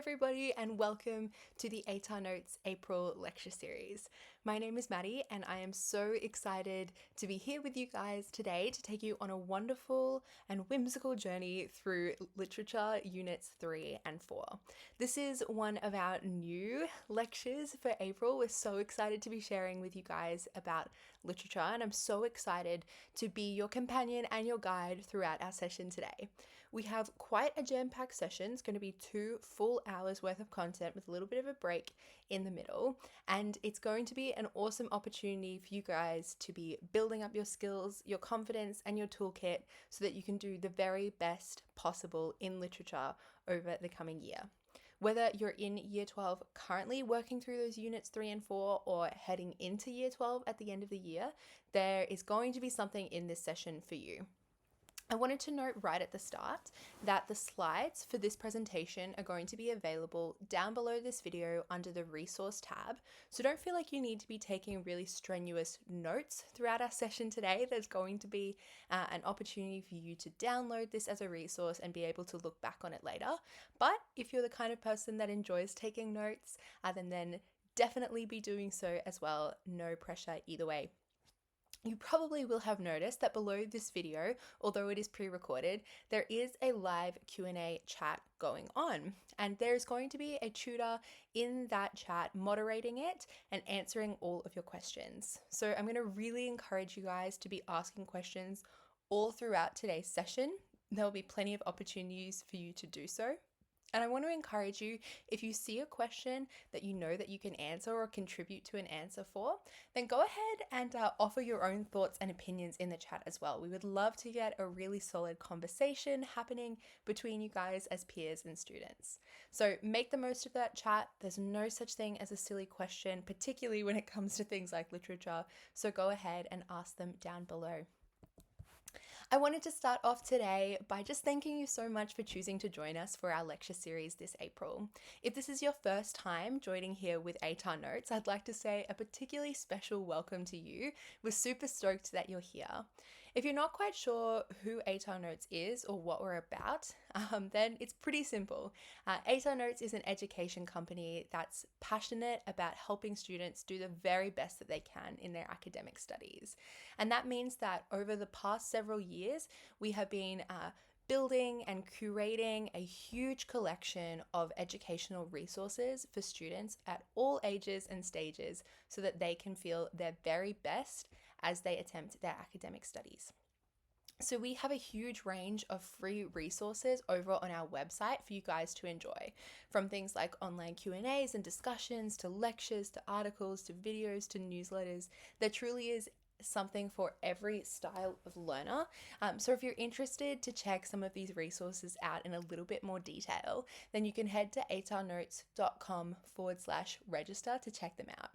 everybody, and welcome to the ATAR Notes April lecture series. My name is Maddie, and I am so excited to be here with you guys today to take you on a wonderful and whimsical journey through literature units 3 and 4. This is one of our new lectures for April. We're so excited to be sharing with you guys about literature, and I'm so excited to be your companion and your guide throughout our session today. We have quite a jam-packed session. It's going to be 2 full hours worth of content with a little bit of a break in the middle, and it's going to be an awesome opportunity for you guys to be building up your skills, your confidence, and your toolkit so that you can do the very best possible in literature over the coming year. Whether you're in year 12 currently working through those units 3 and 4 or heading into year 12 at the end of the year, there is going to be something in this session for you. I wanted to note right at the start that the slides for this presentation are going to be available down below this video under the resource tab. So don't feel like you need to be taking really strenuous notes throughout our session today. There's going to be an opportunity for you to download this as a resource and be able to look back on it later. But if you're the kind of person that enjoys taking notes, then definitely be doing so as well. No pressure either way. You probably will have noticed that below this video, although it is pre-recorded, there is a live Q&A chat going on, and there's going to be a tutor in that chat moderating it and answering all of your questions. So I'm going to really encourage you guys to be asking questions all throughout today's session. There'll be plenty of opportunities for you to do so. And I want to encourage you, if you see a question that you know that you can answer or contribute to an answer for, then go ahead and offer your own thoughts and opinions in the chat as well. We would love to get a really solid conversation happening between you guys as peers and students. So make the most of that chat. There's no such thing as a silly question, particularly when it comes to things like literature. So go ahead and ask them down below. I wanted to start off today by just thanking you so much for choosing to join us for our lecture series this April. If this is your first time joining here with ATAR Notes, I'd like to say a particularly special welcome to you. We're super stoked that you're here. If you're not quite sure who ATAR Notes is or what we're about, then it's pretty simple. ATAR Notes is an education company that's passionate about helping students do the very best that they can in their academic studies. And that means that over the past several years, we have been building and curating a huge collection of educational resources for students at all ages and stages so that they can feel their very best as they attempt their academic studies. So we have a huge range of free resources over on our website for you guys to enjoy, from things like online Q&As and discussions to lectures to articles to videos to newsletters. There truly is something for every style of learner. So if you're interested to check some of these resources out in a little bit more detail, then you can head to atarnotes.com/register to check them out.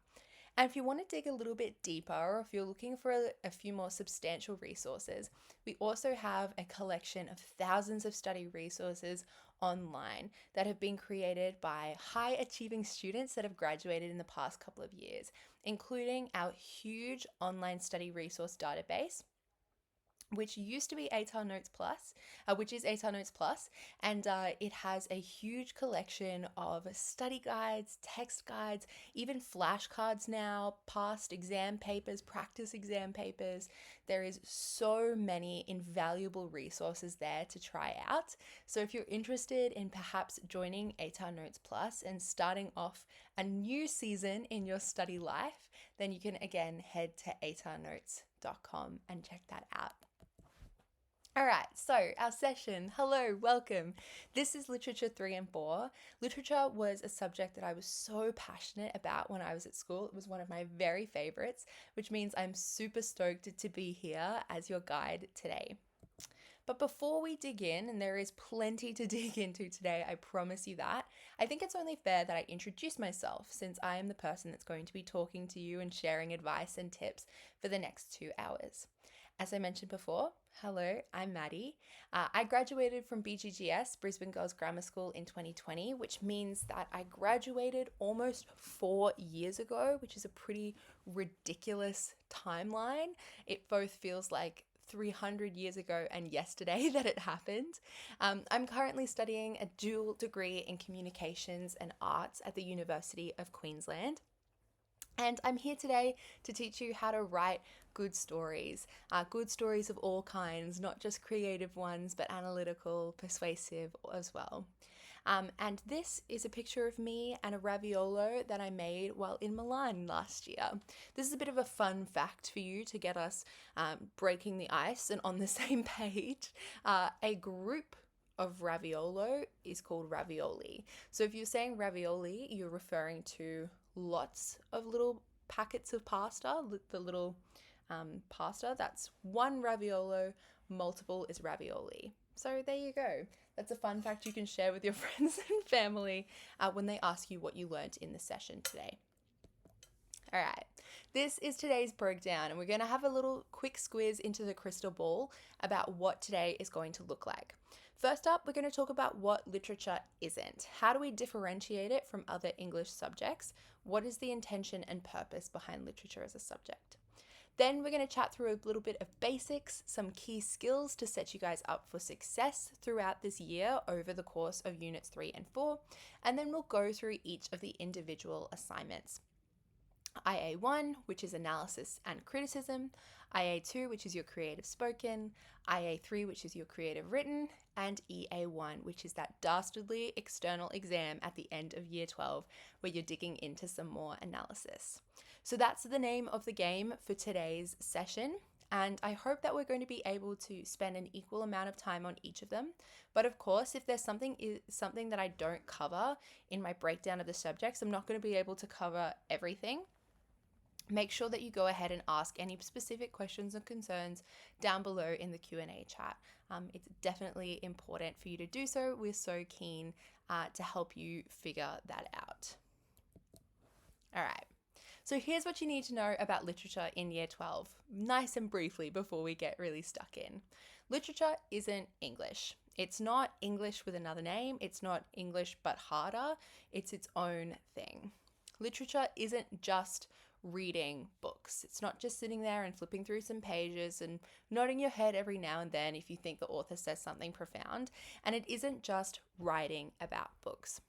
And if you want to dig a little bit deeper, or if you're looking for a few more substantial resources, we also have a collection of thousands of study resources online that have been created by high achieving students that have graduated in the past couple of years, including our huge online study resource database, which used to be ATAR Notes Plus, which is ATAR Notes Plus, and it has a huge collection of study guides, text guides, even flashcards now, past exam papers, practice exam papers. There is so many invaluable resources there to try out. So if you're interested in perhaps joining ATAR Notes Plus and starting off a new season in your study life, then you can again head to atarnotes.com and check that out. All right, so our session, hello, welcome. This is Literature 3 and 4. Literature was a subject that I was so passionate about when I was at school. It was one of my very favorites, which means I'm super stoked to be here as your guide today. But before we dig in, and there is plenty to dig into today, I promise you that, I think it's only fair that I introduce myself, since I am the person that's going to be talking to you and sharing advice and tips for the next 2 hours. As I mentioned before, hello, I'm Maddie. I graduated from BGGS, Brisbane Girls Grammar School, in 2020, which means that I graduated almost 4 years ago, which is a pretty ridiculous timeline. It both feels like 300 years ago and yesterday that it happened. I'm currently studying a dual degree in communications and arts at the University of Queensland. And I'm here today to teach you how to write good stories of all kinds, not just creative ones, but analytical, persuasive as well. And this is a picture of me and a raviolo that I made while in Milan last year. This is a bit of a fun fact for you to get us breaking the ice and on the same page. A group of raviolo is called ravioli. So if you're saying ravioli, you're referring to lots of little packets of pasta, the little pasta. That's one raviolo, multiple is ravioli. So there you go. That's a fun fact you can share with your friends and family when they ask you what you learned in the session today. All right, this is today's breakdown, and we're going to have a little quick squiz into the crystal ball about what today is going to look like. First up, we're going to talk about what literature isn't. How do we differentiate it from other English subjects? What is the intention and purpose behind literature as a subject? Then we're going to chat through a little bit of basics, some key skills to set you guys up for success throughout this year over the course of Units 3 and 4, and then we'll go through each of the individual assignments. IA1, which is analysis and criticism, IA2, which is your creative spoken, IA3, which is your creative written, and EA1, which is that dastardly external exam at the end of year 12 where you're digging into some more analysis. So that's the name of the game for today's session. And I hope that we're going to be able to spend an equal amount of time on each of them. But of course, if there's something that I don't cover in my breakdown of the subjects, I'm not going to be able to cover everything. Make sure that you go ahead and ask any specific questions and concerns down below in the Q&A chat. It's definitely important for you to do so. We're so keen to help you figure that out. All right. So here's what you need to know about literature in year 12, nice and briefly before we get really stuck in. Literature isn't English. It's not English with another name. It's not English but harder. It's its own thing. Literature isn't just reading books. It's not just sitting there and flipping through some pages and nodding your head every now and then if you think the author says something profound. And it isn't just writing about books.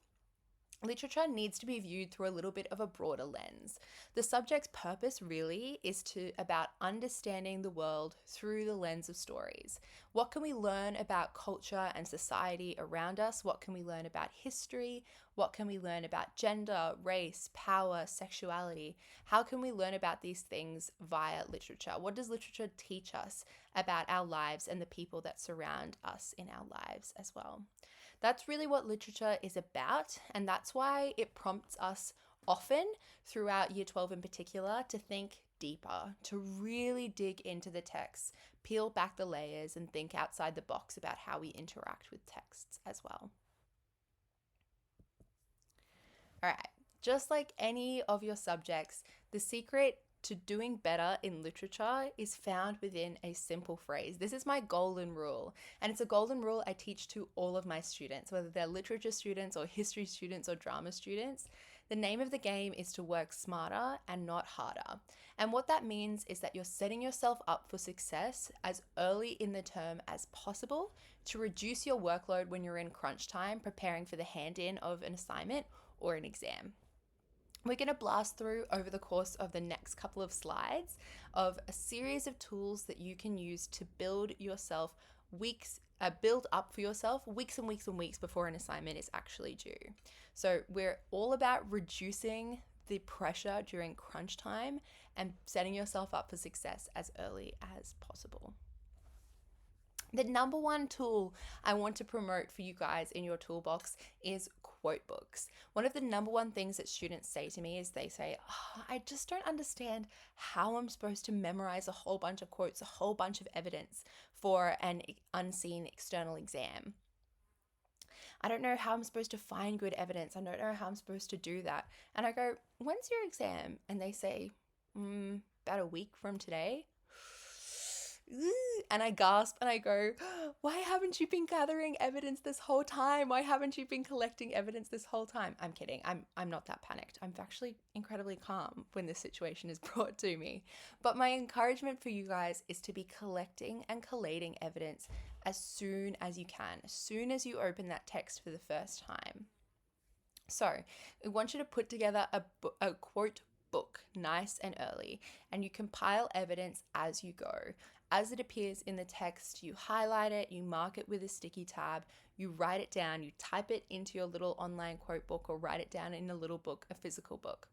Literature needs to be viewed through a little bit of a broader lens. The subject's purpose really is about understanding the world through the lens of stories. What can we learn about culture and society around us? What can we learn about history? What can we learn about gender, race, power, sexuality? How can we learn about these things via literature? What does literature teach us about our lives and the people that surround us in our lives as well? That's really what literature is about, and that's why it prompts us often throughout year 12 in particular to think deeper, to really dig into the texts, peel back the layers, and think outside the box about how we interact with texts as well. All right, just like any of your subjects, the secret to doing better in literature is found within a simple phrase. This is my golden rule, and it's a golden rule I teach to all of my students, whether they're literature students or history students or drama students. The name of the game is to work smarter and not harder. And what that means is that you're setting yourself up for success as early in the term as possible to reduce your workload when you're in crunch time preparing for the hand-in of an assignment or an exam. We're going to blast through over the course of the next couple of slides of a series of tools that you can use to build up for yourself weeks and weeks and weeks before an assignment is actually due. So we're all about reducing the pressure during crunch time and setting yourself up for success as early as possible. The number one tool I want to promote for you guys in your toolbox is quote books. One of the number one things that students say to me is they say, I just don't understand how I'm supposed to memorize a whole bunch of quotes, a whole bunch of evidence for an unseen external exam. I don't know how I'm supposed to find good evidence. I don't know how I'm supposed to do that. And I go, when's your exam? And they say, about a week from today. And I gasp and I go, why haven't you been gathering evidence this whole time? Why haven't you been collecting evidence this whole time? I'm kidding. I'm not that panicked. I'm actually incredibly calm when this situation is brought to me. But my encouragement for you guys is to be collecting and collating evidence as soon as you can, as soon as you open that text for the first time. So, I want you to put together a quote book nice and early, and you compile evidence as you go. As it appears in the text, you highlight it, you mark it with a sticky tab, you write it down, you type it into your little online quote book or write it down in a little book, a physical book.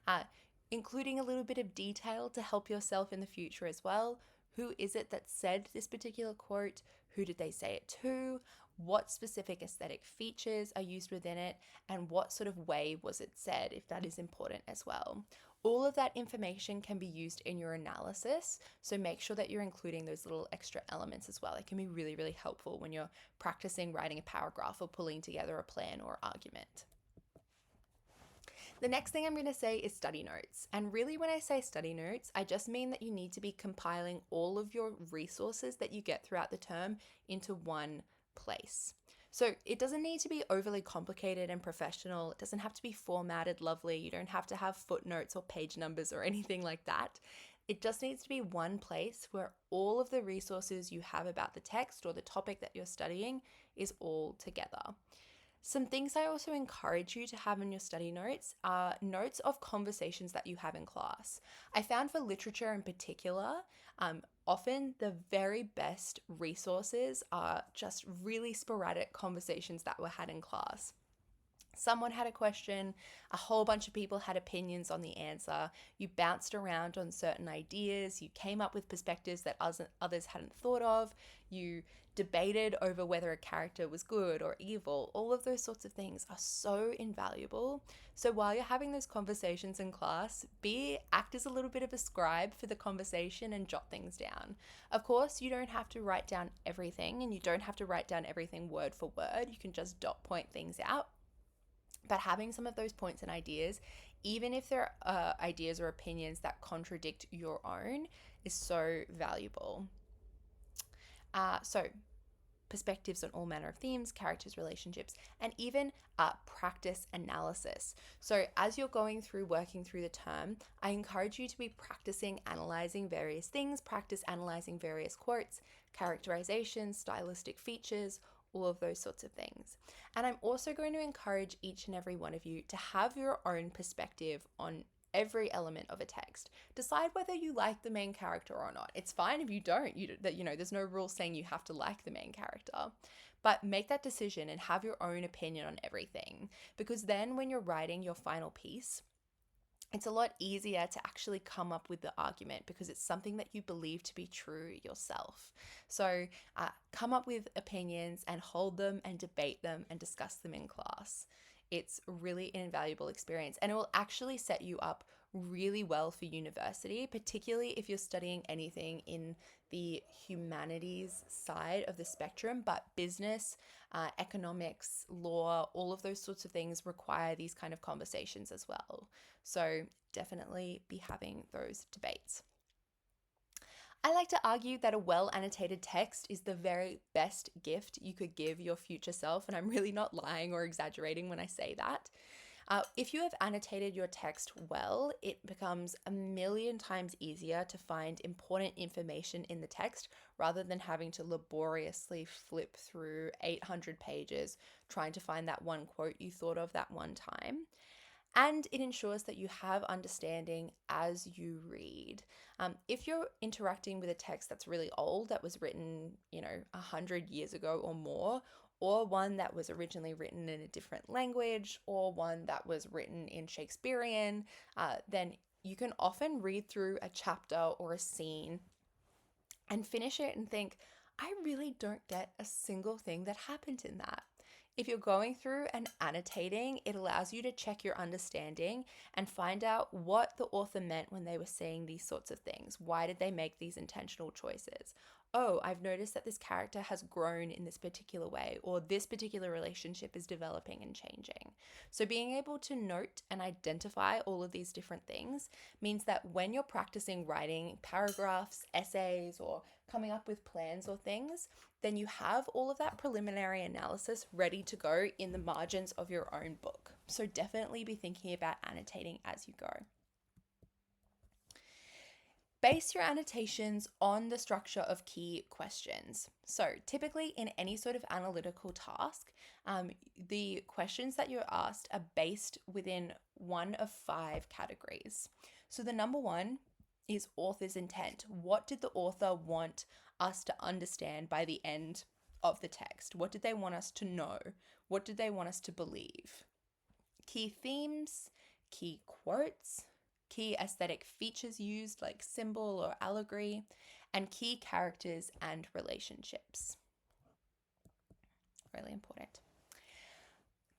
Uh, Including a little bit of detail to help yourself in the future as well. Who is it that said this particular quote? Who did they say it to? What specific aesthetic features are used within it? And what sort of way was it said, if that is important as well? All of that information can be used in your analysis, so make sure that you're including those little extra elements as well. It can be really, really helpful when you're practicing writing a paragraph or pulling together a plan or argument. The next thing I'm going to say is study notes. And really, when I say study notes, I just mean that you need to be compiling all of your resources that you get throughout the term into one place. So it doesn't need to be overly complicated and professional. It doesn't have to be formatted lovely. You don't have to have footnotes or page numbers or anything like that. It just needs to be one place where all of the resources you have about the text or the topic that you're studying is all together. Some things I also encourage you to have in your study notes are notes of conversations that you have in class. I found for literature in particular, often the very best resources are just really sporadic conversations that were had in class. Someone had a question, a whole bunch of people had opinions on the answer. You bounced around on certain ideas, you came up with perspectives that others hadn't thought of, you debated over whether a character was good or evil. All of those sorts of things are so invaluable. So while you're having those conversations in class, act as a little bit of a scribe for the conversation and jot things down. Of course, you don't have to write down everything, and you don't have to write down everything word for word. You can just dot point things out. But having some of those points and ideas, even if they're ideas or opinions that contradict your own, is so valuable. So perspectives on all manner of themes, characters, relationships, and even practice analysis. So as you're going through, working through the term, I encourage you to be practicing analyzing various things, practice analyzing various quotes, characterizations, stylistic features, all of those sorts of things. And I'm also going to encourage each and every one of you to have your own perspective on every element of a text. Decide whether you like the main character or not. It's fine if you don't. There's no rule saying you have to like the main character. But make that decision and have your own opinion on everything. Because then when you're writing your final piece, it's a lot easier to actually come up with the argument because it's something that you believe to be true yourself. So come up with opinions and hold them and debate them and discuss them in class. It's really an invaluable experience, and it will actually set you up really well for university, particularly if you're studying anything in the humanities side of the spectrum. But business, economics, law, all of those sorts of things require these kind of conversations as well. So definitely be having those debates. I like to argue that a well annotated text is the very best gift you could give your future self, and I'm really not lying or exaggerating when I say that. If you have annotated your text well, it becomes a million times easier to find important information in the text rather than having to laboriously flip through 800 pages trying to find that one quote you thought of that one time. And it ensures that you have understanding as you read. If you're interacting with a text that's really old, that was written, 100 years ago or more, or one that was originally written in a different language, or one that was written in Shakespearean, then you can often read through a chapter or a scene and finish it and think, I really don't get a single thing that happened in that. If you're going through and annotating, it allows you to check your understanding and find out what the author meant when they were saying these sorts of things. Why did they make these intentional choices? Oh, I've noticed that this character has grown in this particular way, or this particular relationship is developing and changing. So, being able to note and identify all of these different things means that when you're practicing writing paragraphs, essays, or coming up with plans or things, then you have all of that preliminary analysis ready to go in the margins of your own book. So, definitely be thinking about annotating as you go. Base your annotations on the structure of key questions. So, typically in any sort of analytical task, the questions that you're asked are based within one of 5 categories. So, the number one is author's intent. What did the author want us to understand by the end of the text? What did they want us to know? What did they want us to believe? Key themes, key quotes, key aesthetic features used like symbol or allegory, and key characters and relationships. Really important.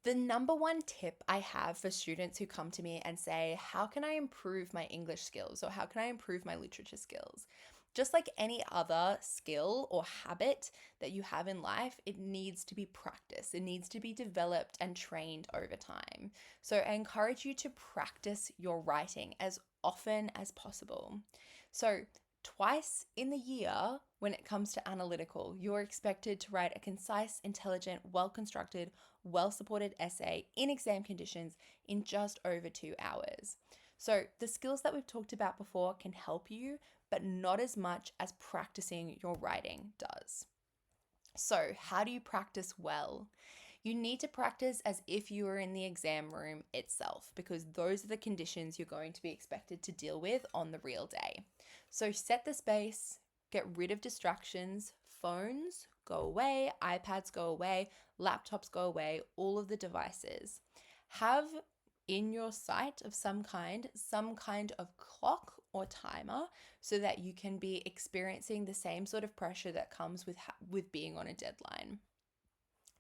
The number one tip I have for students who come to me and say, how can I improve my English skills or how can I improve my literature skills? Just like any other skill or habit that you have in life, it needs to be practiced. It needs to be developed and trained over time. So I encourage you to practice your writing as often as possible. So twice in the year, when it comes to analytical, you're expected to write a concise, intelligent, well-constructed, well-supported essay in exam conditions in just over 2 hours. So the skills that we've talked about before can help you, but not as much as practicing your writing does. So how do you practice well? You need to practice as if you were in the exam room itself, because those are the conditions you're going to be expected to deal with on the real day. So set the space, get rid of distractions, phones go away, iPads go away, laptops go away, all of the devices. Have in your sight of some kind of clock or timer so that you can be experiencing the same sort of pressure that comes with being on a deadline.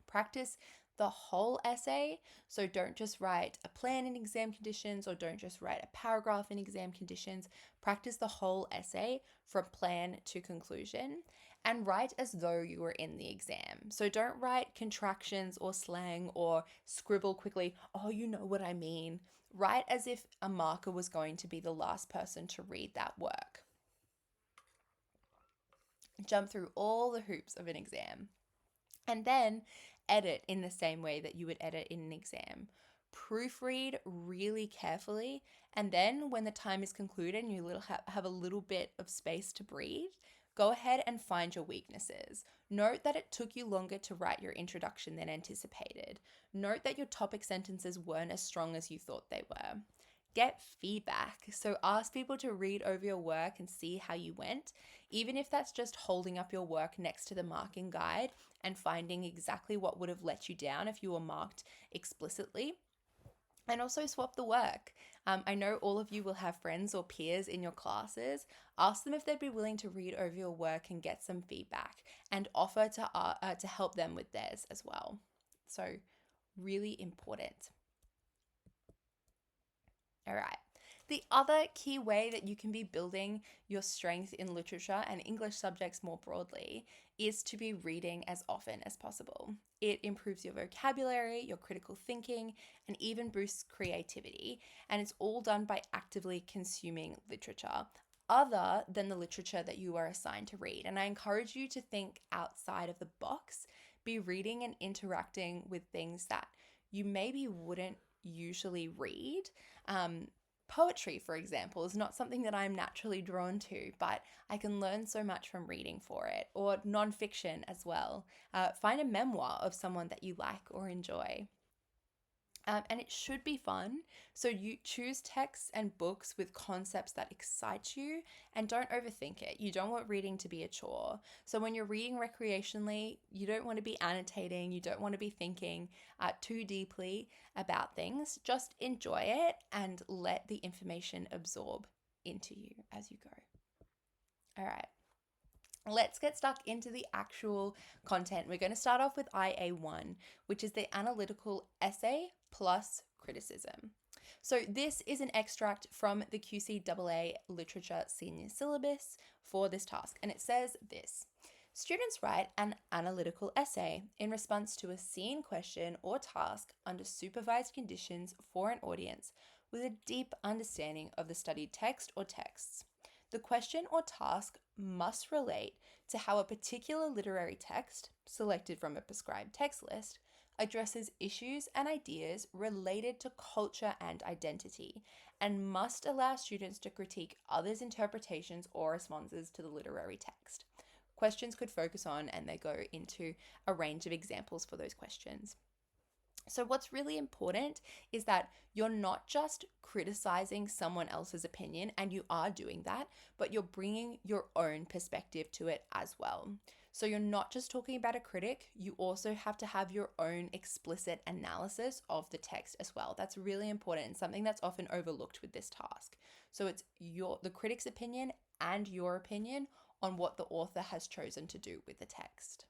Practice the whole essay, so don't just write a plan in exam conditions or don't just write a paragraph in exam conditions. Practice the whole essay from plan to conclusion and write as though you were in the exam. So don't write contractions or slang or scribble quickly, oh, you know what I mean. Write as if a marker was going to be the last person to read that work. Jump through all the hoops of an exam. And then edit in the same way that you would edit in an exam. Proofread really carefully, and then when the time is concluded and you have a little bit of space to breathe, go ahead and find your weaknesses. Note that it took you longer to write your introduction than anticipated. Note that your topic sentences weren't as strong as you thought they were. Get feedback. So ask people to read over your work and see how you went, even if that's just holding up your work next to the marking guide and finding exactly what would have let you down if you were marked explicitly. And also swap the work. I know all of you will have friends or peers in your classes. Ask them if they'd be willing to read over your work and get some feedback and offer to help them with theirs as well. So really important. All right. The other key way that you can be building your strength in literature and English subjects more broadly is to be reading as often as possible. It improves your vocabulary, your critical thinking, and even boosts creativity. And it's all done by actively consuming literature other than the literature that you are assigned to read. And I encourage you to think outside of the box, be reading and interacting with things that you maybe wouldn't usually read. Poetry, for example, is not something that I'm naturally drawn to, but I can learn so much from reading for it, or nonfiction as well. Find a memoir of someone that you like or enjoy. And it should be fun. So you choose texts and books with concepts that excite you and don't overthink it. You don't want reading to be a chore. So when you're reading recreationally, you don't want to be annotating. You don't want to be thinking too deeply about things. Just enjoy it and let the information absorb into you as you go. All right. Let's get stuck into the actual content. We're going to start off with IA1, which is the analytical essay plus criticism. So this is an extract from the QCEE Literature Senior Syllabus for this task, and it says this. Students write an analytical essay in response to a seen question or task under supervised conditions for an audience with a deep understanding of the studied text or texts. The question or task must relate to how a particular literary text, selected from a prescribed text list, addresses issues and ideas related to culture and identity, and must allow students to critique others' interpretations or responses to the literary text. Questions could focus on, and they go into a range of examples for those questions. So, what's really important is that you're not just criticizing someone else's opinion, and you are doing that, but you're bringing your own perspective to it as well. So, you're not just talking about a critic, you also have to have your own explicit analysis of the text as well. That's really important and something that's often overlooked with this task. So, it's the critic's opinion and your opinion on what the author has chosen to do with the text.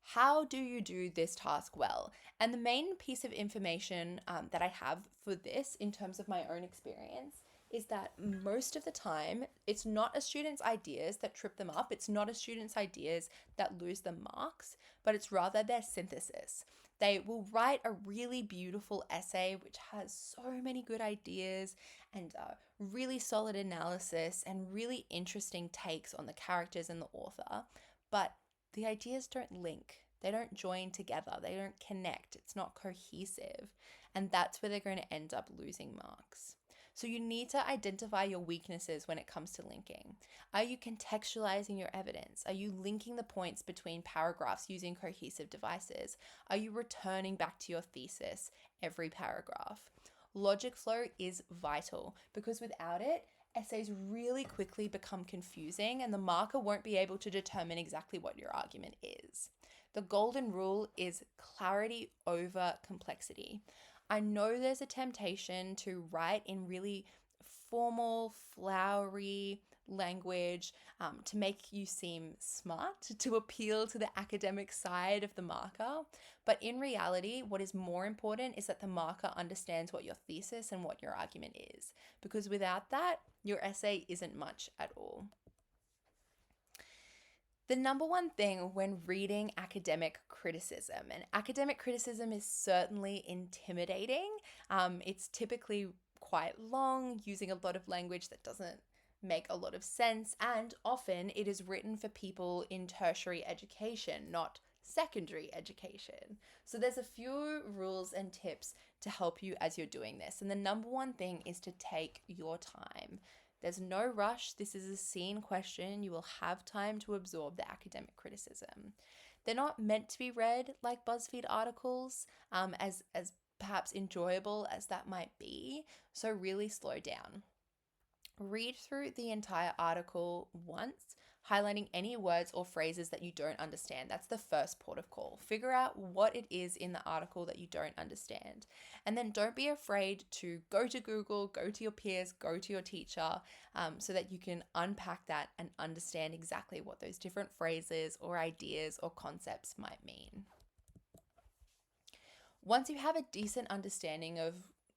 How do you do this task well? And the main piece of information that I have for this in terms of my own experience is that most of the time, it's not a student's ideas that trip them up. It's not a student's ideas that lose them marks, but it's rather their synthesis. They will write a really beautiful essay which has so many good ideas and really solid analysis and really interesting takes on the characters and the author, but the ideas don't link. They don't join together. They don't connect. It's not cohesive. And that's where they're going to end up losing marks. So you need to identify your weaknesses when it comes to linking. Are you contextualizing your evidence? Are you linking the points between paragraphs using cohesive devices? Are you returning back to your thesis every paragraph? Logic flow is vital because without it, essays really quickly become confusing and the marker won't be able to determine exactly what your argument is. The golden rule is clarity over complexity. I know there's a temptation to write in really formal, flowery language to make you seem smart, to appeal to the academic side of the marker. But in reality, what is more important is that the marker understands what your thesis and what your argument is. Because without that, your essay isn't much at all. The number one thing when reading academic criticism, and academic criticism is certainly intimidating. It's typically quite long, using a lot of language that doesn't make a lot of sense, and often it is written for people in tertiary education, not secondary education. So there's a few rules and tips to help you as you're doing this. And the number one thing is to take your time. There's no rush. This is a seen question. You will have time to absorb the academic criticism. They're not meant to be read like BuzzFeed articles, as perhaps enjoyable as that might be. So really slow down. Read through the entire article once, highlighting any words or phrases that you don't understand. That's the first port of call. Figure out what it is in the article that you don't understand. And then don't be afraid to go to Google, go to your peers, go to your teacher, so that you can unpack that and understand exactly what those different phrases or ideas or concepts might mean. Once you have a decent understanding of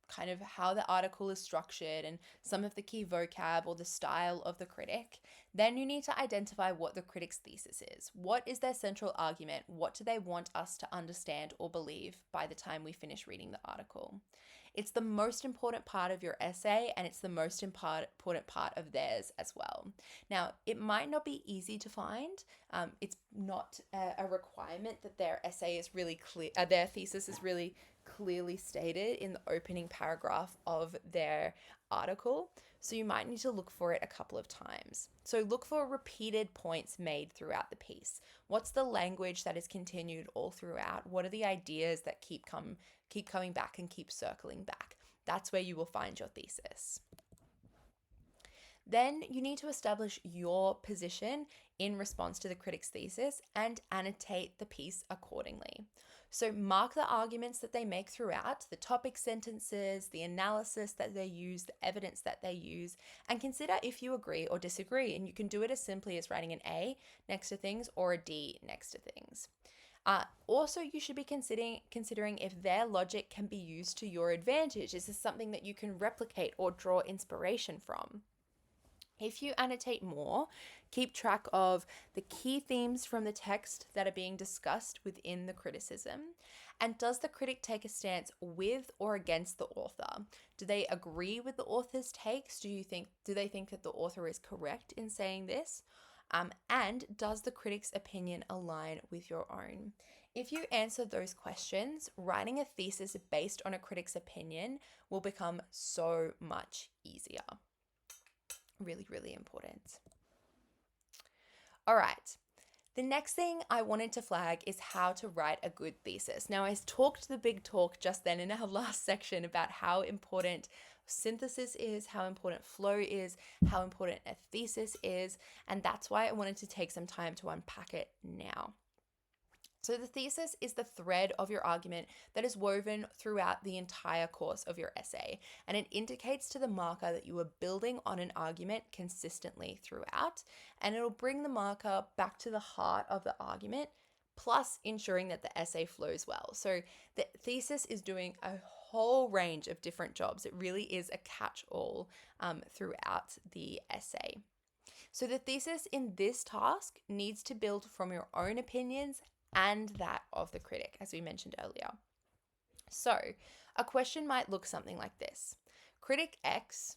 kind of how the article is structured and some of the key vocab or the style of the critic, then you need to identify what the critic's thesis is. What is their central argument? What do they want us to understand or believe by the time we finish reading the article? It's the most important part of your essay and it's the most important part of theirs as well. Now, it might not be easy to find. It's not a requirement that their essay is really clear, their thesis is really clearly stated in the opening paragraph of their article. So you might need to look for it a couple of times. So look for repeated points made throughout the piece. What's the language that is continued all throughout? What are the ideas that keep coming back and keep circling back? That's where you will find your thesis. Then you need to establish your position in response to the critic's thesis and annotate the piece accordingly. So mark the arguments that they make throughout, the topic sentences, the analysis that they use, the evidence that they use, and consider if you agree or disagree. And you can do it as simply as writing an A next to things or a D next to things. Also, you should be considering if their logic can be used to your advantage. Is this something that you can replicate or draw inspiration from? If you annotate more, keep track of the key themes from the text that are being discussed within the criticism. And does the critic take a stance with or against the author? Do they agree with the author's takes? Do they think that the author is correct in saying this? And does the critic's opinion align with your own? If you answer those questions, writing a thesis based on a critic's opinion will become so much easier. Really, really important. All right. The next thing I wanted to flag is how to write a good thesis. Now, I talked the big talk just then in our last section about how important synthesis is, how important flow is, how important a thesis is, and that's why I wanted to take some time to unpack it now. So the thesis is the thread of your argument that is woven throughout the entire course of your essay, and it indicates to the marker that you are building on an argument consistently throughout, and it'll bring the marker back to the heart of the argument, plus ensuring that the essay flows well. So the thesis is doing a whole range of different jobs. It really is a catch-all throughout the essay. So the thesis in this task needs to build from your own opinions and that of the critic, as we mentioned earlier. So a question might look something like this. Critic X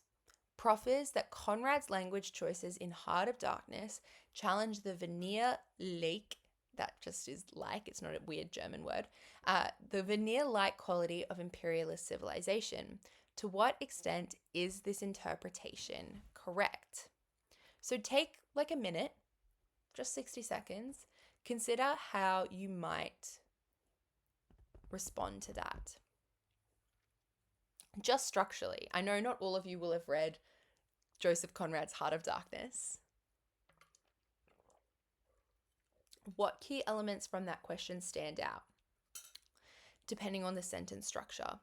proffers that Conrad's language choices in Heart of Darkness challenge the veneer-like, that just is like, it's not a weird German word, the veneer-like quality of imperialist civilization. To what extent is this interpretation correct? So take like a minute, just 60 seconds, consider how you might respond to that. Just structurally, I know not all of you will have read Joseph Conrad's Heart of Darkness. What key elements from that question stand out, depending on the sentence structure?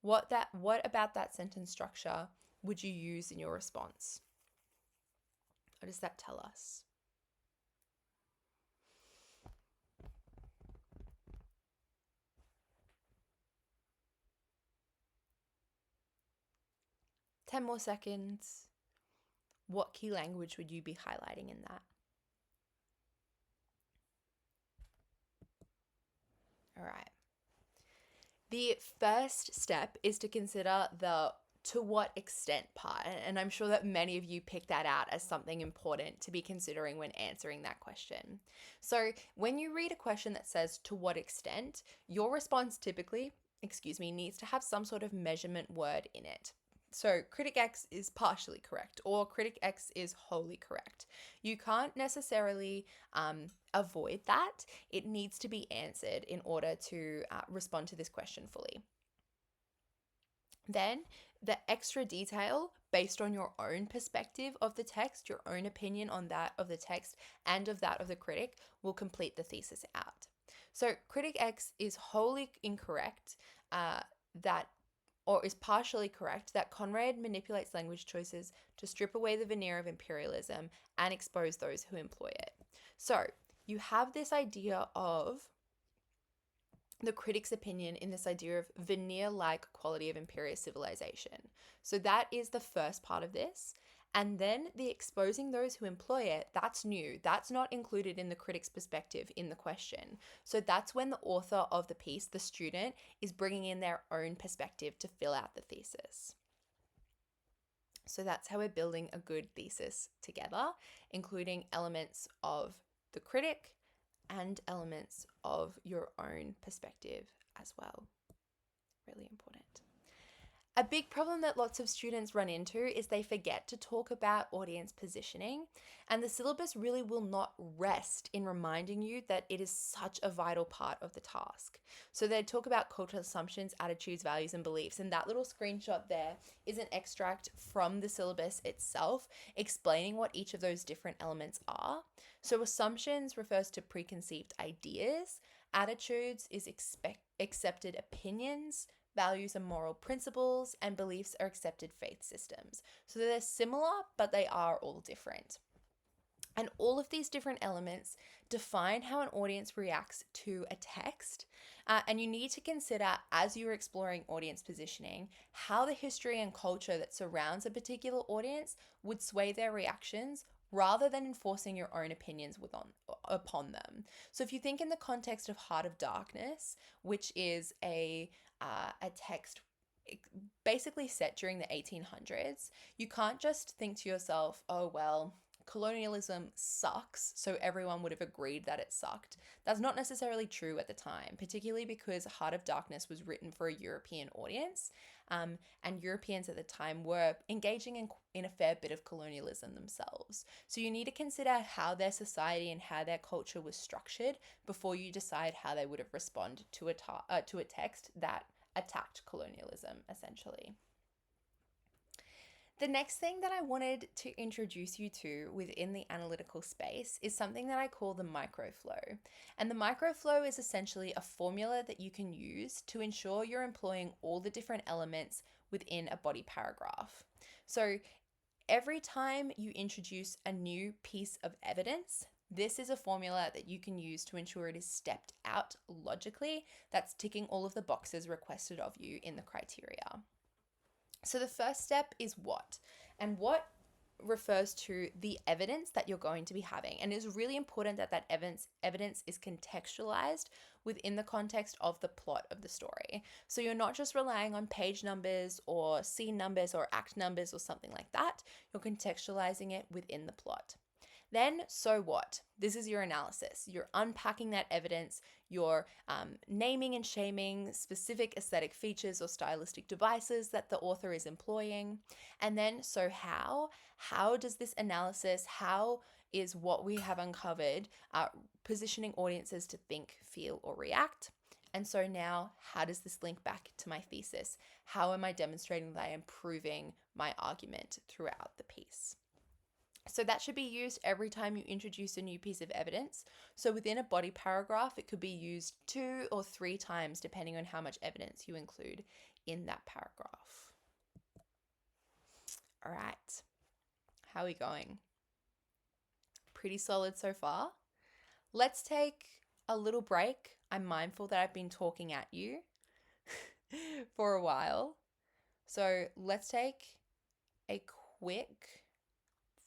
What about that sentence structure would you use in your response? What does that tell us? Ten more seconds. What key language would you be highlighting in that? All right. The first step is to consider the to what extent part, and I'm sure that many of you picked that out as something important to be considering when answering that question. So when you read a question that says to what extent, your response typically, needs to have some sort of measurement word in it. So critic X is partially correct, or critic X is wholly correct. You can't necessarily avoid that. It needs to be answered in order to respond to this question fully. Then the extra detail based on your own perspective of the text, your own opinion on that of the text and of that of the critic will complete the thesis out. So critic X is wholly incorrect or is partially correct that Conrad manipulates language choices to strip away the veneer of imperialism and expose those who employ it. So you have this idea of the critic's opinion in this idea of veneer-like quality of imperial civilization. So that is the first part of this. And then the exposing those who employ it, that's new. That's not included in the critic's perspective in the question. So that's when the author of the piece, the student, is bringing in their own perspective to fill out the thesis. So that's how we're building a good thesis together, including elements of the critic and elements of your own perspective as well. Really important. A big problem that lots of students run into is they forget to talk about audience positioning, and the syllabus really will not rest in reminding you that it is such a vital part of the task. So they talk about cultural assumptions, attitudes, values, and beliefs, and that little screenshot there is an extract from the syllabus itself explaining what each of those different elements are. So assumptions refers to preconceived ideas, Attitudes is accepted opinions, values and moral principles, and beliefs are accepted faith systems. So they're similar, but they are all different. And all of these different elements define how an audience reacts to a text. And you need to consider, as you're exploring audience positioning, how the history and culture that surrounds a particular audience would sway their reactions rather than enforcing your own opinions upon them. So if you think in the context of Heart of Darkness, which is a text basically set during the 1800s, you can't just think to yourself, oh, well, colonialism sucks, so everyone would have agreed that it sucked. That's not necessarily true at the time, particularly because Heart of Darkness was written for a European audience, and Europeans at the time were engaging in a fair bit of colonialism themselves. So you need to consider how their society and how their culture was structured before you decide how they would have responded to a text that attacked colonialism, essentially. The next thing that I wanted to introduce you to within the analytical space is something that I call the microflow. And the microflow is essentially a formula that you can use to ensure you're employing all the different elements within a body paragraph. So every time you introduce a new piece of evidence, this is a formula that you can use to ensure it is stepped out logically, that's ticking all of the boxes requested of you in the criteria. So the first step is what? And what refers to the evidence that you're going to be having. And it's really important that that evidence is contextualized within the context of the plot of the story. So you're not just relying on page numbers or scene numbers or act numbers or something like that. You're contextualizing it within the plot. Then, so what? This is your analysis. You're unpacking that evidence, you're naming and shaming specific aesthetic features or stylistic devices that the author is employing. And then, so how? How does this analysis, how is what we have uncovered positioning audiences to think, feel, or react? And so now, how does this link back to my thesis? How am I demonstrating that I am proving my argument throughout the piece? So that should be used every time you introduce a new piece of evidence. So within a body paragraph, it could be used 2 or 3 times depending on how much evidence you include in that paragraph. All right, how are we going? Pretty solid so far. Let's take a little break. I'm mindful that I've been talking at you for a while. So let's take a quick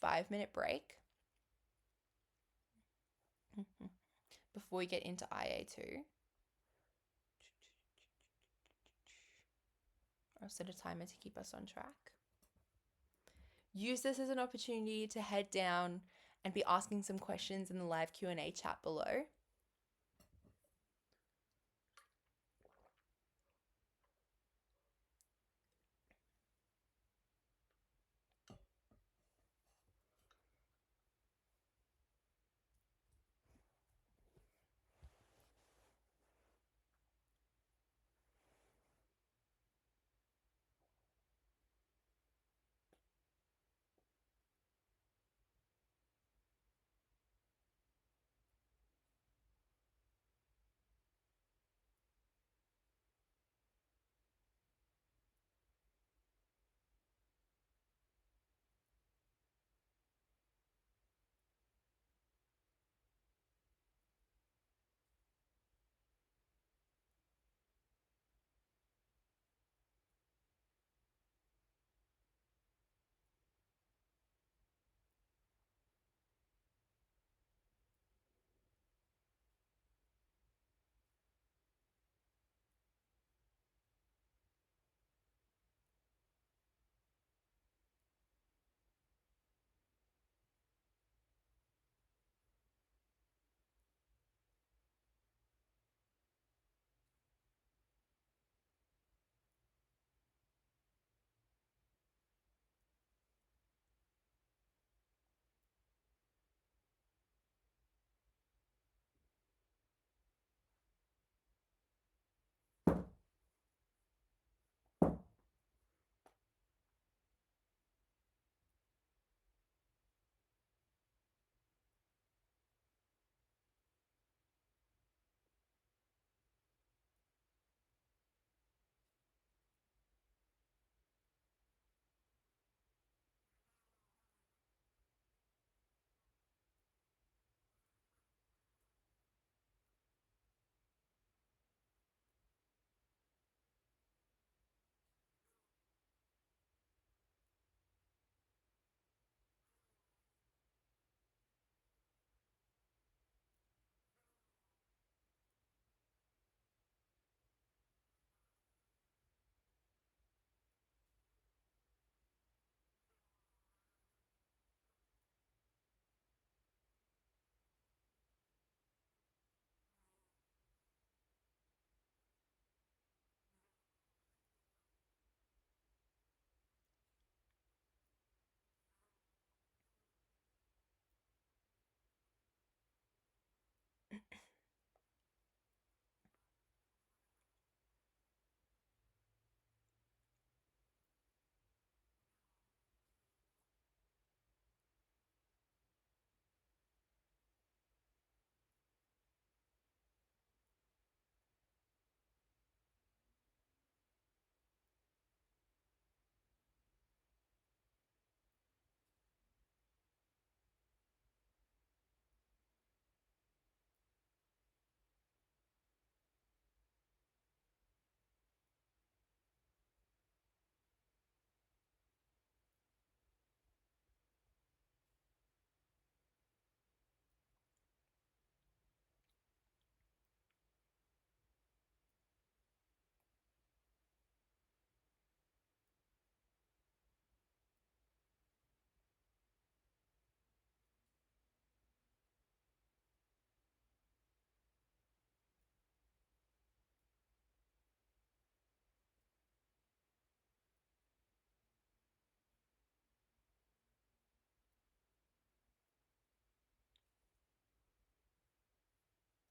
5-minute break before we get into IA2. I'll set a timer to keep us on track. Use this as an opportunity to head down and be asking some questions in the live Q&A chat below.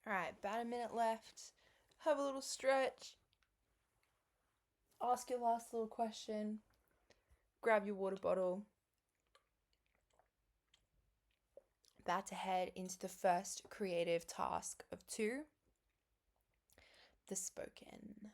All right, about a minute left. Have a little stretch. Ask your last little question. Grab your water bottle. About to head into the first creative task of two, the spoken.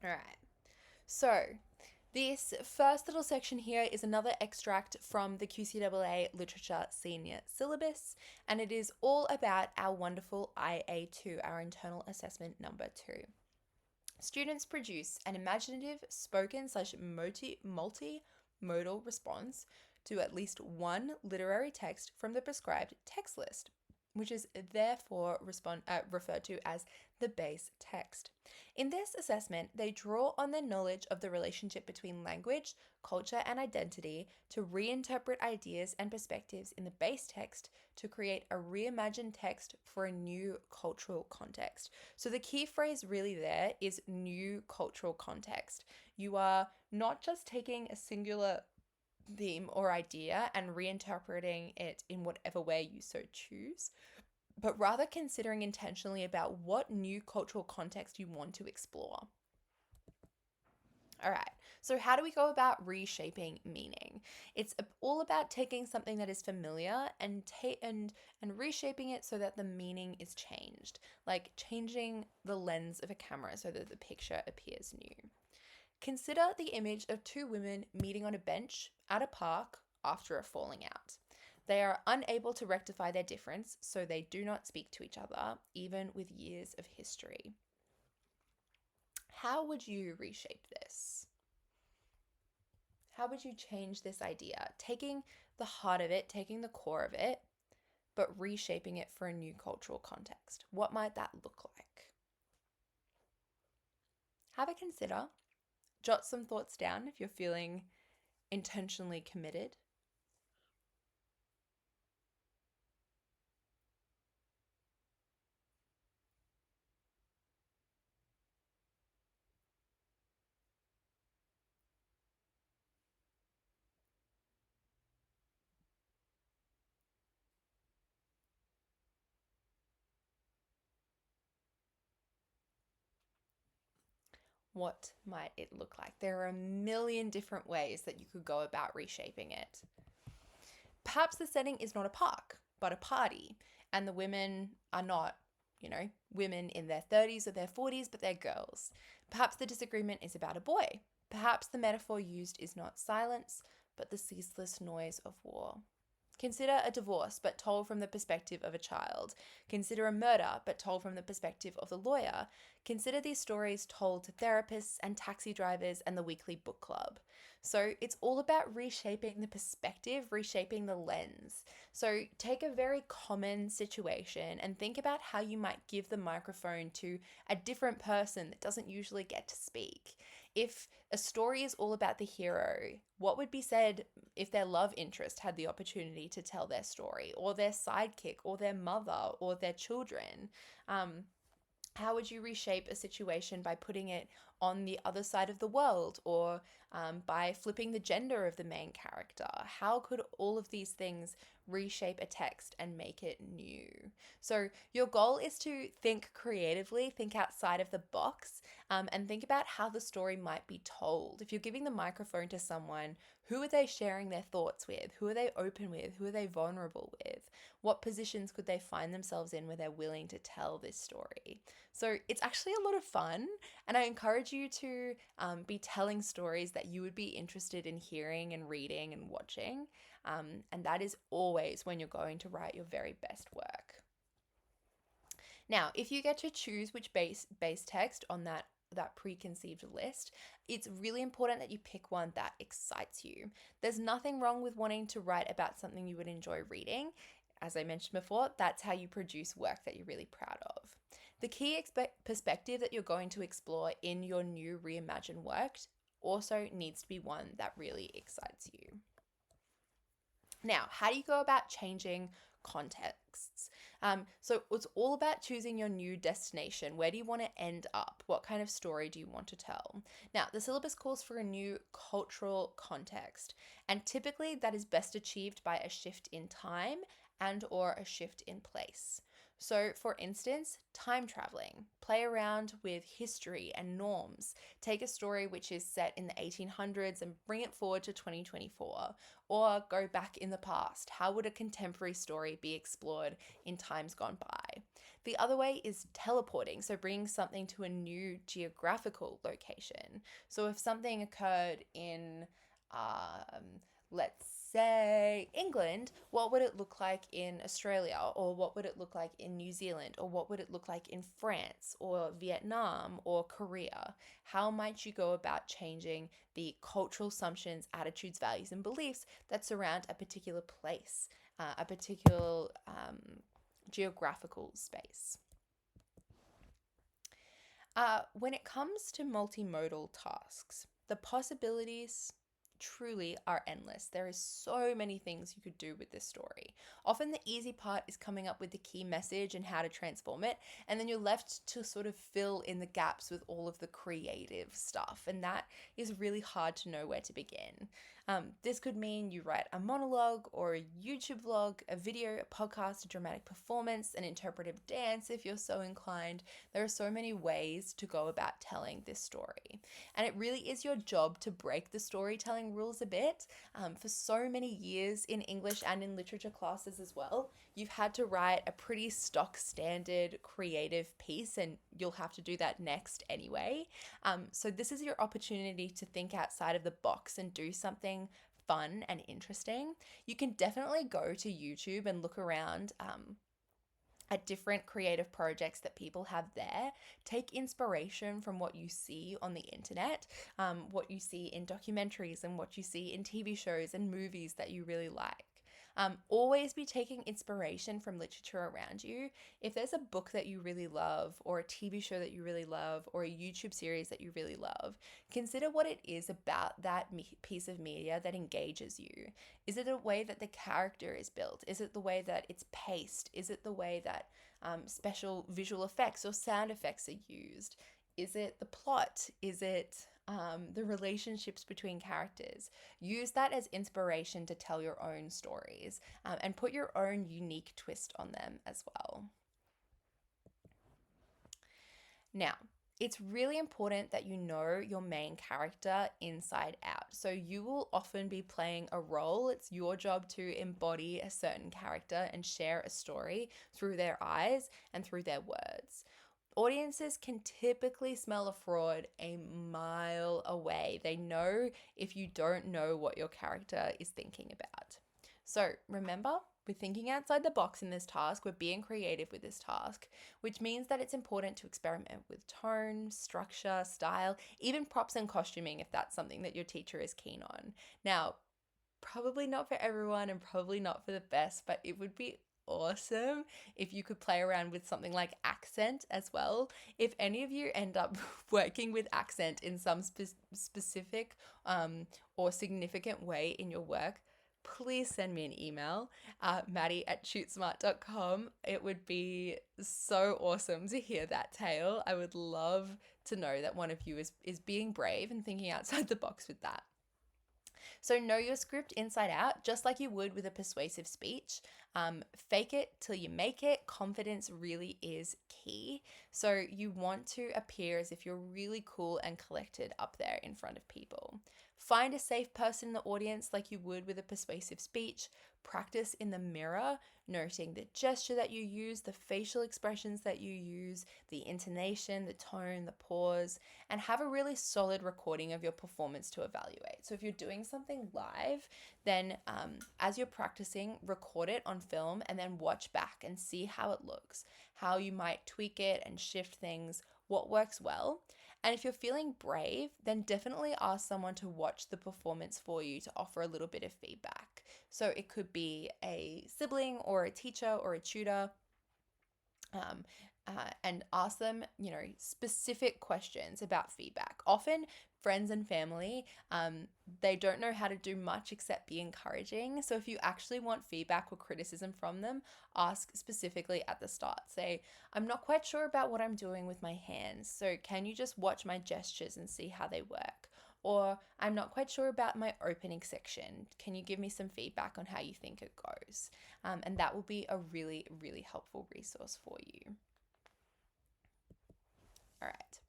All right. So, this first little section here is another extract from the QCEE Literature Senior Syllabus, and it is all about our wonderful IA2, our internal assessment number 2. Students produce an imaginative spoken / multimodal response to at least one literary text from the prescribed text list, which is therefore referred to as the base text. In this assessment, they draw on their knowledge of the relationship between language, culture, and identity to reinterpret ideas and perspectives in the base text to create a reimagined text for a new cultural context. So the key phrase really there is new cultural context. You are not just taking a singular theme or idea and reinterpreting it in whatever way you so choose, but rather considering intentionally about what new cultural context you want to explore. All right, so how do we go about reshaping meaning? It's all about taking something that is familiar and reshaping it so that the meaning is changed, like changing the lens of a camera so that the picture appears new. Consider the image of two women meeting on a bench at a park after a falling out. They are unable to rectify their difference, so they do not speak to each other, even with years of history. How would you reshape this? How would you change this idea? Taking the heart of it, taking the core of it, but reshaping it for a new cultural context. What might that look like? Have a consider. Jot some thoughts down if you're feeling intentionally committed. What might it look like? There are a million different ways that you could go about reshaping it. Perhaps the setting is not a park, but a party, and the women are not, women in their 30s or their 40s, but they're girls. Perhaps the disagreement is about a boy. Perhaps the metaphor used is not silence, but the ceaseless noise of war. Consider a divorce, but told from the perspective of a child. Consider a murder, but told from the perspective of the lawyer. Consider these stories told to therapists and taxi drivers and the weekly book club. So it's all about reshaping the perspective, reshaping the lens. So take a very common situation and think about how you might give the microphone to a different person that doesn't usually get to speak. If a story is all about the hero, what would be said if their love interest had the opportunity to tell their story, or their sidekick, or their mother, or their children? How would you reshape a situation by putting it on the other side of the world, or by flipping the gender of the main character? How could all of these things reshape a text and make it new? So your goal is to think creatively, think outside of the box, and think about how the story might be told. If you're giving the microphone to someone, who are they sharing their thoughts with? Who are they open with? Who are they vulnerable with? What positions could they find themselves in where they're willing to tell this story? So it's actually a lot of fun, and I encourage you to be telling stories that you would be interested in hearing and reading and watching. And that is always when you're going to write your very best work. Now, if you get to choose which base text on that preconceived list, it's really important that you pick one that excites you. There's nothing wrong with wanting to write about something you would enjoy reading. As I mentioned before, that's how you produce work that you're really proud of. The key perspective that you're going to explore in your new reimagined work also needs to be one that really excites you. Now, how do you go about changing contexts? So it's all about choosing your new destination. Where do you want to end up? What kind of story do you want to tell? Now, the syllabus calls for a new cultural context, and typically that is best achieved by a shift in time and or a shift in place. So, for instance, time traveling, play around with history and norms. Take a story which is set in the 1800s and bring it forward to 2024, or go back in the past. How would a contemporary story be explored in times gone by? The other way is teleporting, so bringing something to a new geographical location. So if something occurred in, let's say, England, what would it look like in Australia? Or what would it look like in New Zealand? Or what would it look like in France or Vietnam or Korea? How might you go about changing the cultural assumptions, attitudes, values, and beliefs that surround a particular place, a particular geographical space? When it comes to multimodal tasks, the possibilities truly are endless. There is so many things you could do with this story. Often the easy part is coming up with the key message and how to transform it, and then you're left to sort of fill in the gaps with all of the creative stuff, and that is really hard to know where to begin. This could mean you write a monologue or a YouTube vlog, a video, a podcast, a dramatic performance, an interpretive dance if you're so inclined. There are so many ways to go about telling this story. And it really is your job to break the storytelling rules a bit. For so many years in English and in literature classes as well, you've had to write a pretty stock standard creative piece, and you'll have to do that next anyway. So this is your opportunity to think outside of the box and do something fun and interesting. You can definitely go to YouTube and look around at different creative projects that people have there. Take inspiration from what you see on the internet, what you see in documentaries and what you see in TV shows and movies that you really like. Always be taking inspiration from literature around you. If there's a book that you really love, or a TV show that you really love, or a YouTube series that you really love, consider what it is about that piece of media that engages you. Is it the way that the character is built? Is it the way that it's paced? Is it the way that special visual effects or sound effects are used? Is it the plot? Is it the relationships between characters? Use that as inspiration to tell your own stories, and put your own unique twist on them as well. Now, it's really important that you know your main character inside out. So you will often be playing a role. It's your job to embody a certain character and share a story through their eyes and through their words. Audiences can typically smell a fraud a mile away. They know if you don't know what your character is thinking about. So remember, we're thinking outside the box in this task. We're being creative with this task, which means that it's important to experiment with tone, structure, style, even props and costuming if that's something that your teacher is keen on. Now, probably not for everyone and probably not for the best, but it would be awesome if you could play around with something like accent as well. If any of you end up working with accent in some specific or significant way in your work, please send me an email, maddie@shootsmart.com. It would be so awesome to hear that tale. I would love to know that one of you is being brave and thinking outside the box with that. So know your script inside out, just like you would with a persuasive speech. Fake it till you make it. Confidence really is key. So you want to appear as if you're really cool and collected up there in front of people. Find a safe person in the audience like you would with a persuasive speech. Practice in the mirror, noting the gesture that you use, the facial expressions that you use, the intonation, the tone, the pause, and have a really solid recording of your performance to evaluate. So if you're doing something live, then as you're practicing, record it on film and then watch back and see how it looks, how you might tweak it and shift things, what works well. And if you're feeling brave, then definitely ask someone to watch the performance for you to offer a little bit of feedback. So it could be a sibling or a teacher or a tutor. and ask them, specific questions about feedback. Often, friends and family, they don't know how to do much except be encouraging. So if you actually want feedback or criticism from them, ask specifically at the start. Say, I'm not quite sure about what I'm doing with my hands, so can you just watch my gestures and see how they work? Or I'm not quite sure about my opening section. Can you give me some feedback on how you think it goes? And that will be a really, really helpful resource for you. All right.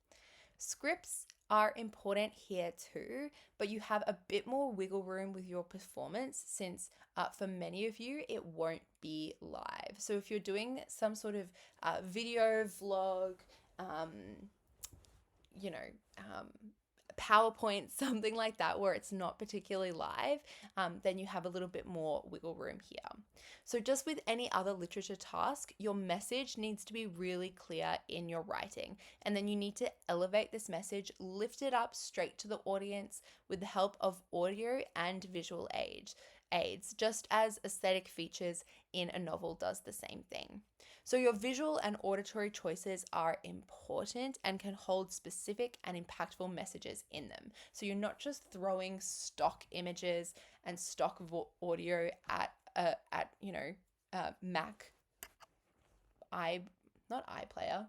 Scripts are important here too, but you have a bit more wiggle room with your performance since for many of you, it won't be live. So if you're doing some sort of video vlog, um, you know, um, PowerPoint, something like that, where it's not particularly live, then you have a little bit more wiggle room here. So just with any other literature task, your message needs to be really clear in your writing. And then you need to elevate this message, lift it up straight to the audience with the help of audio and visual aids, just as aesthetic features in a novel does the same thing. So your visual and auditory choices are important and can hold specific and impactful messages in them. So you're not just throwing stock images and stock audio at Mac not iPlayer,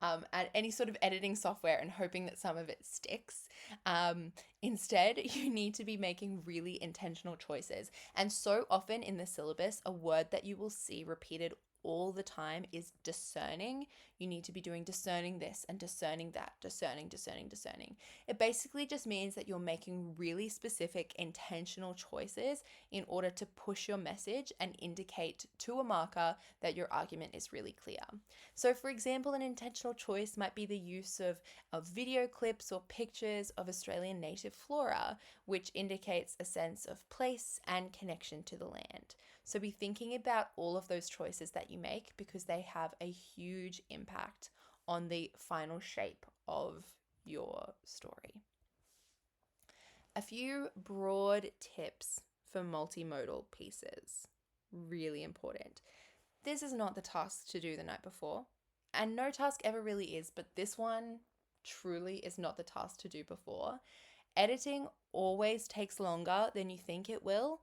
at any sort of editing software and hoping that some of it sticks. Instead, you need to be making really intentional choices. And so often in the syllabus, a word that you will see repeated all the time is discerning. You need to be doing discerning this and discerning that, discerning. It basically just means that you're making really specific intentional choices in order to push your message and indicate to a marker that your argument is really clear. So for example, an intentional choice might be the use of video clips or pictures of Australian native flora, which indicates a sense of place and connection to the land. So be thinking about all of those choices that you make because they have a huge impact on the final shape of your story. A few broad tips for multimodal pieces. Really important. This is not the task to do the night before, and no task ever really is, but this one truly is not the task to do before. Editing always takes longer than you think it will.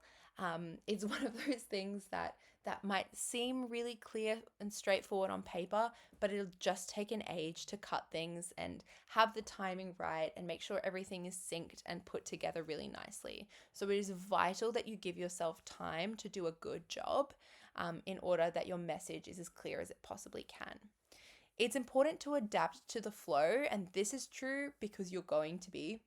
It's one of those things that might seem really clear and straightforward on paper, but it'll just take an age to cut things and have the timing right and make sure everything is synced and put together really nicely. So it is vital that you give yourself time to do a good job in order that your message is as clear as it possibly can. It's important to adapt to the flow, and this is true because you're going to be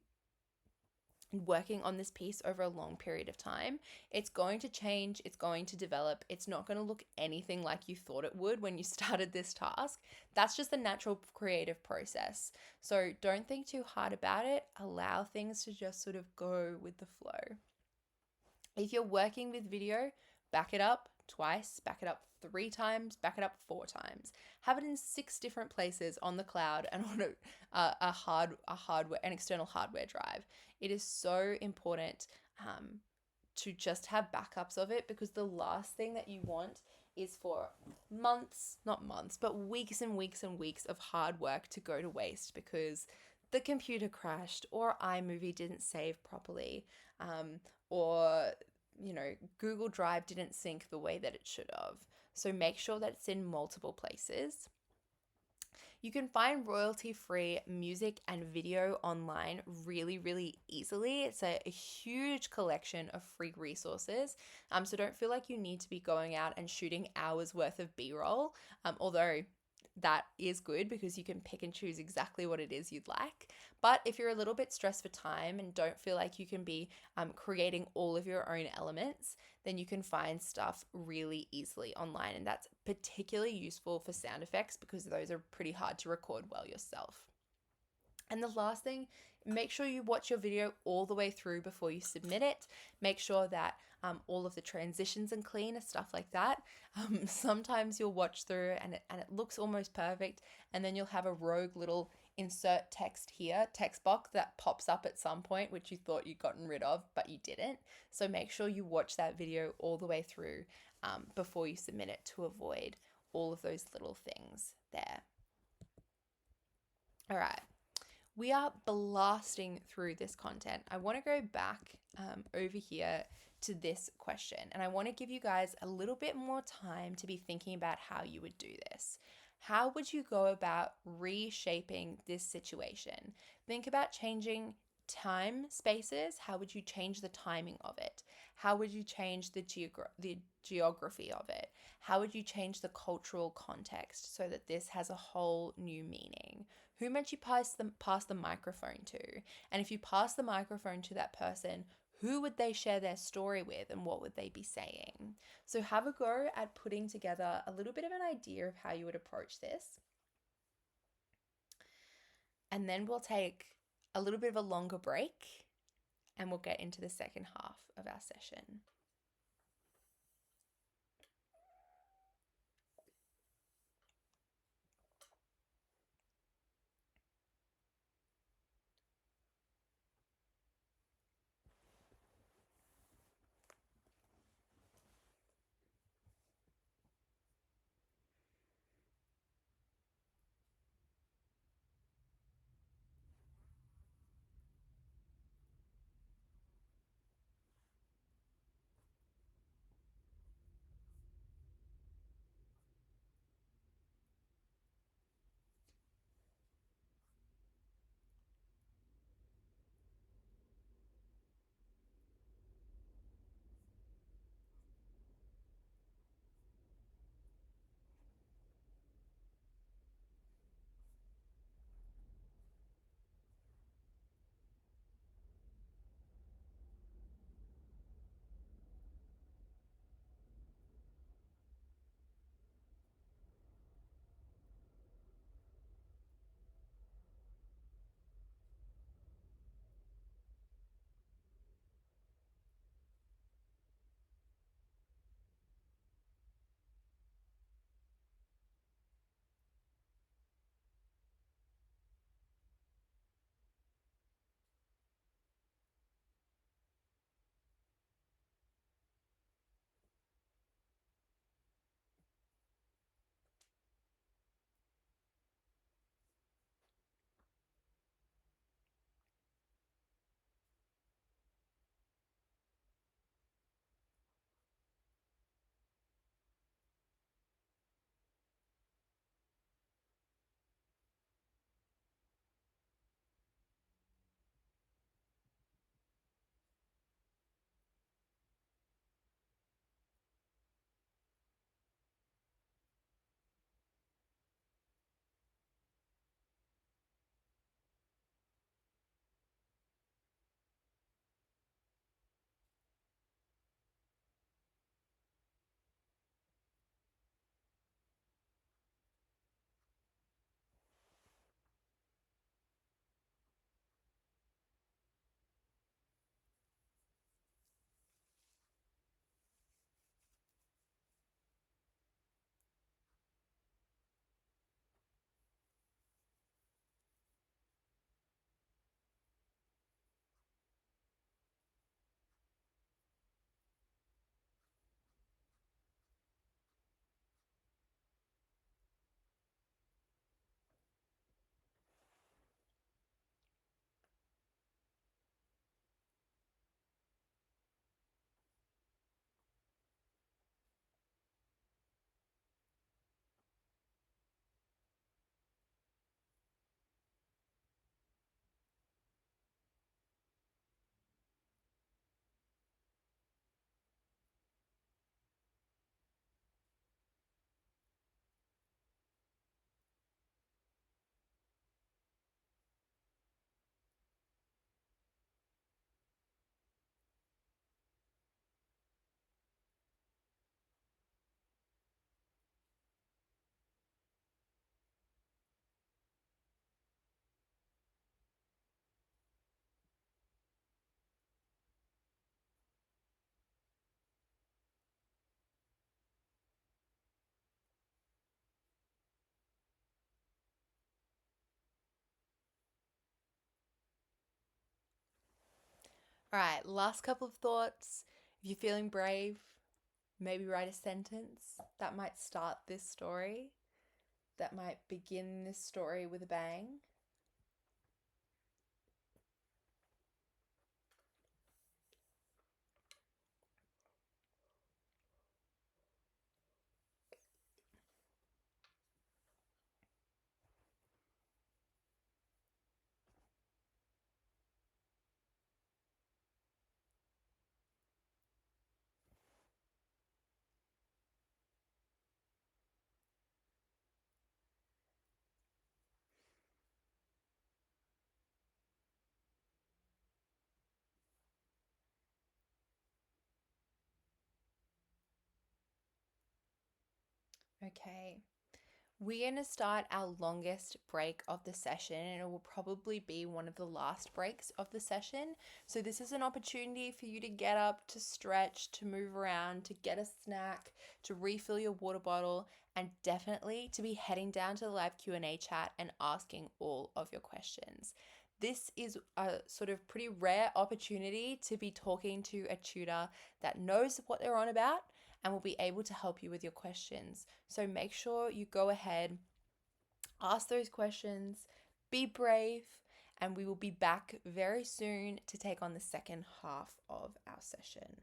working on this piece over a long period of time. It's going to change, it's going to develop, it's not going to look anything like you thought it would when you started this task. That's just the natural creative process. So don't think too hard about it. Allow things to just sort of go with the flow. If you're working with video, back it up twice, back it up 3 times, back it up 4 times. Have it in 6 different places on the cloud and on an external hardware drive. It is so important to just have backups of it, because the last thing that you want is for weeks and weeks and weeks of hard work to go to waste because the computer crashed or iMovie didn't save properly, or Google Drive didn't sync the way that it should have. So make sure that it's in multiple places. You can find royalty-free music and video online really, really easily. It's a huge collection of free resources. So don't feel like you need to be going out and shooting hours worth of B-roll, although that is good because you can pick and choose exactly what it is you'd like. But if you're a little bit stressed for time and don't feel like you can be creating all of your own elements, then you can find stuff really easily online. And that's particularly useful for sound effects because those are pretty hard to record well yourself. And the last thing, make sure you watch your video all the way through before you submit it. Make sure that all of the transitions are clean and stuff like that. Sometimes you'll watch through and it looks almost perfect, and then you'll have a rogue little insert text here, text box that pops up at some point, which you thought you'd gotten rid of, but you didn't. So make sure you watch that video all the way through before you submit it to avoid all of those little things there. All right. We are blasting through this content. I want to go back over here to this question, and I want to give you guys a little bit more time to be thinking about how you would do this. How would you go about reshaping this situation? Think about changing time spaces. How would you change the timing of it? How would you change the geography of it? How would you change the cultural context so that this has a whole new meaning? Who might you pass the microphone to? And if you pass the microphone to that person, who would they share their story with and what would they be saying? So have a go at putting together a little bit of an idea of how you would approach this. And then we'll take a little bit of a longer break and we'll get into the second half of our session. All right, last couple of thoughts. If you're feeling brave, Maybe write a sentence that might start this story, that might begin this story with a bang. Okay. We're going to start our longest break of the session, and it will probably be one of the last breaks of the session. So, this is an opportunity for you to get up, to stretch, to move around, to get a snack, to refill your water bottle, and definitely to be heading down to the live Q&A chat and asking all of your questions. This is a sort of pretty rare opportunity to be talking to a tutor that knows what they're on about and will be able to help you with your questions. So make sure you go ahead, ask those questions, be brave, and we will be back very soon to take on the second half of our session.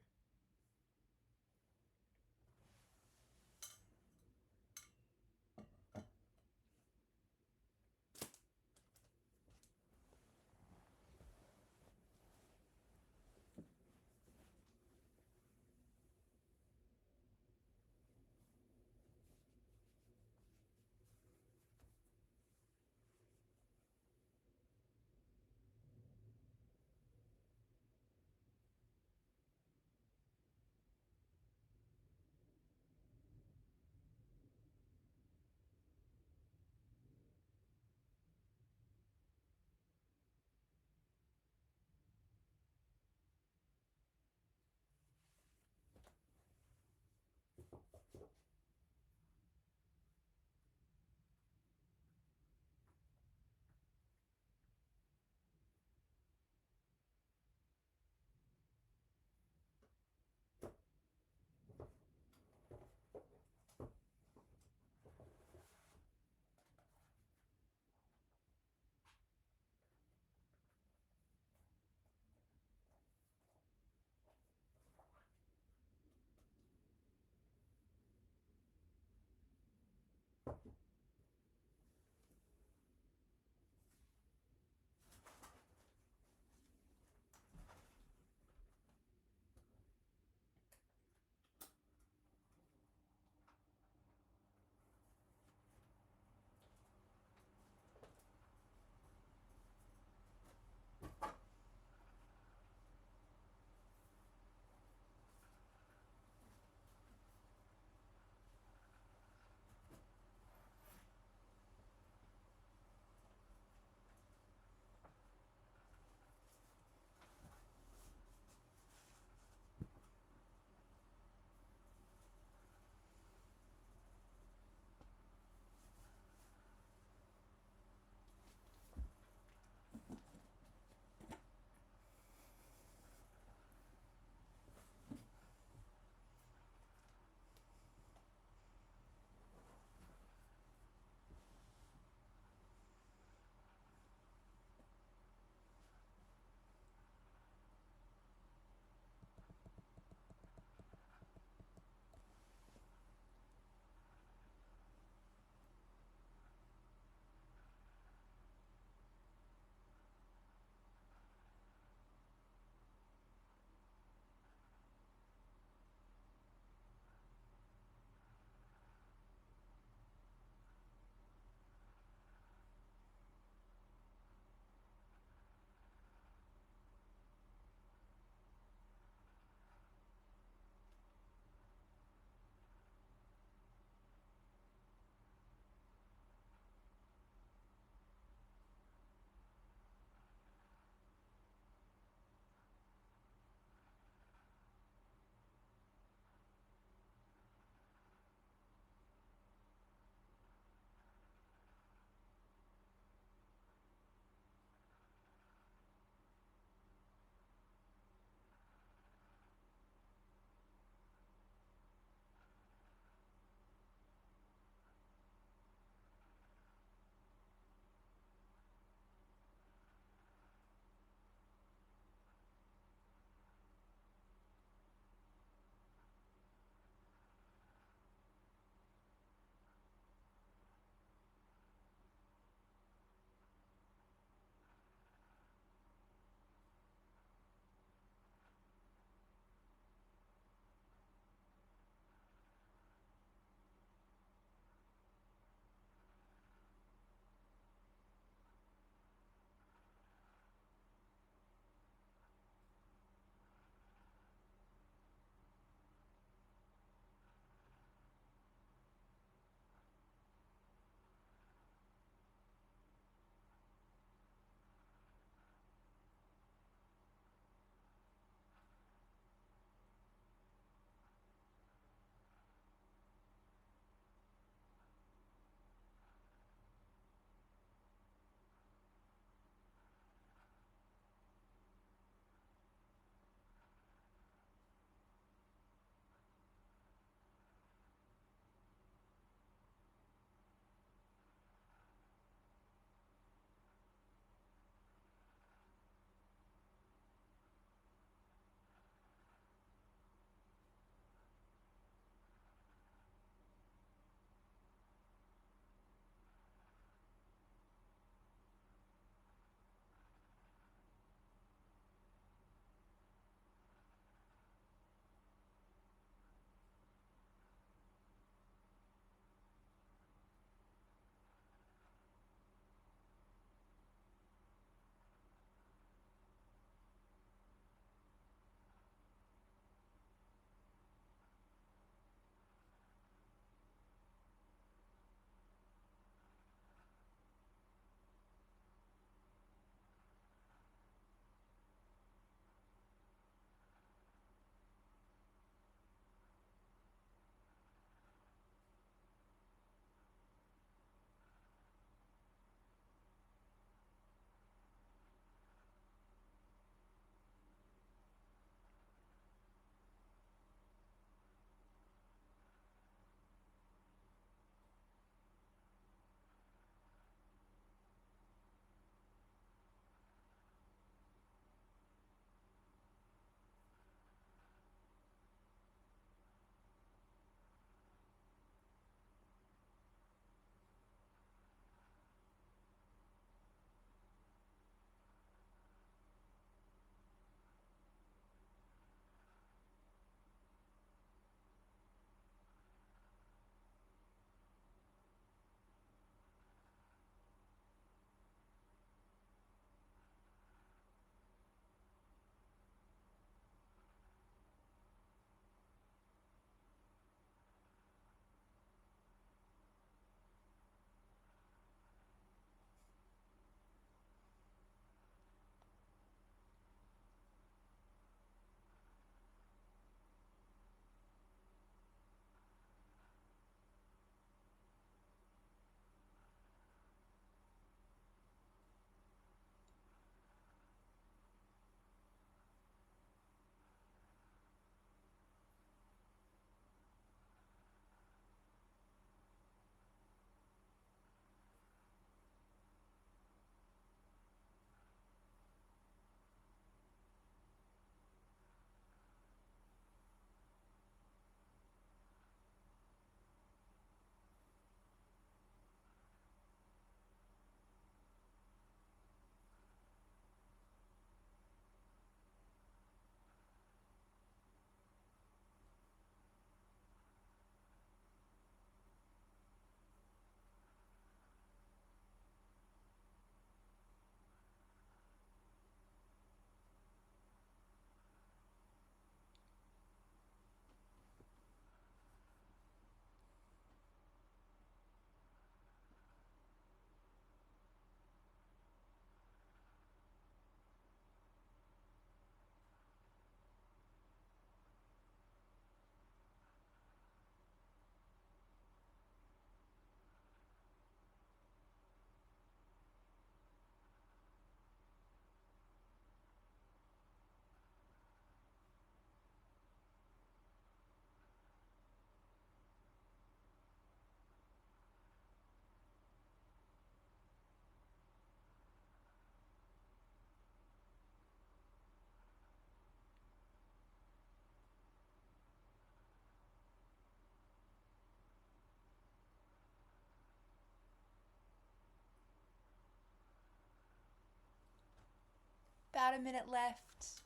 about a minute left.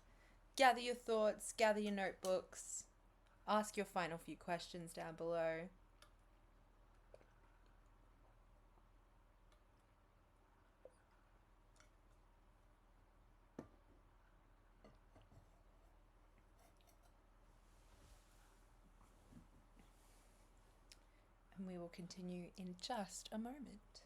Gather your thoughts, gather your notebooks, ask your final few questions down below. And we will continue in just a moment.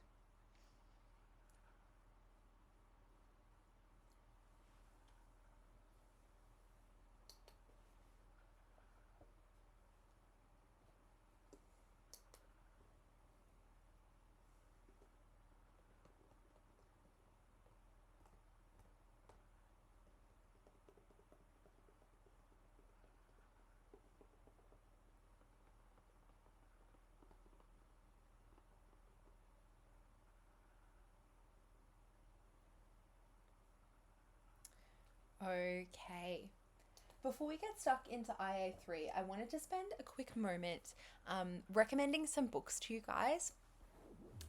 Okay. Before we get stuck into IA3, I wanted to spend a quick moment recommending some books to you guys.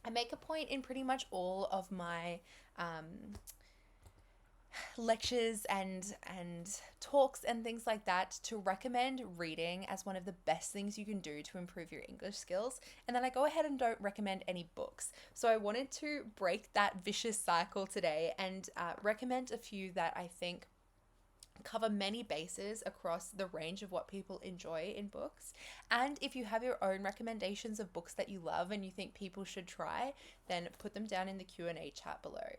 I make a point in pretty much all of my lectures and talks and things like that to recommend reading as one of the best things you can do to improve your English skills, and then I go ahead and don't recommend any books. So I wanted to break that vicious cycle today and recommend a few that I think cover many bases across the range of what people enjoy in books. And if you have your own recommendations of books that you love and you think people should try, then put them down in the Q&A chat below.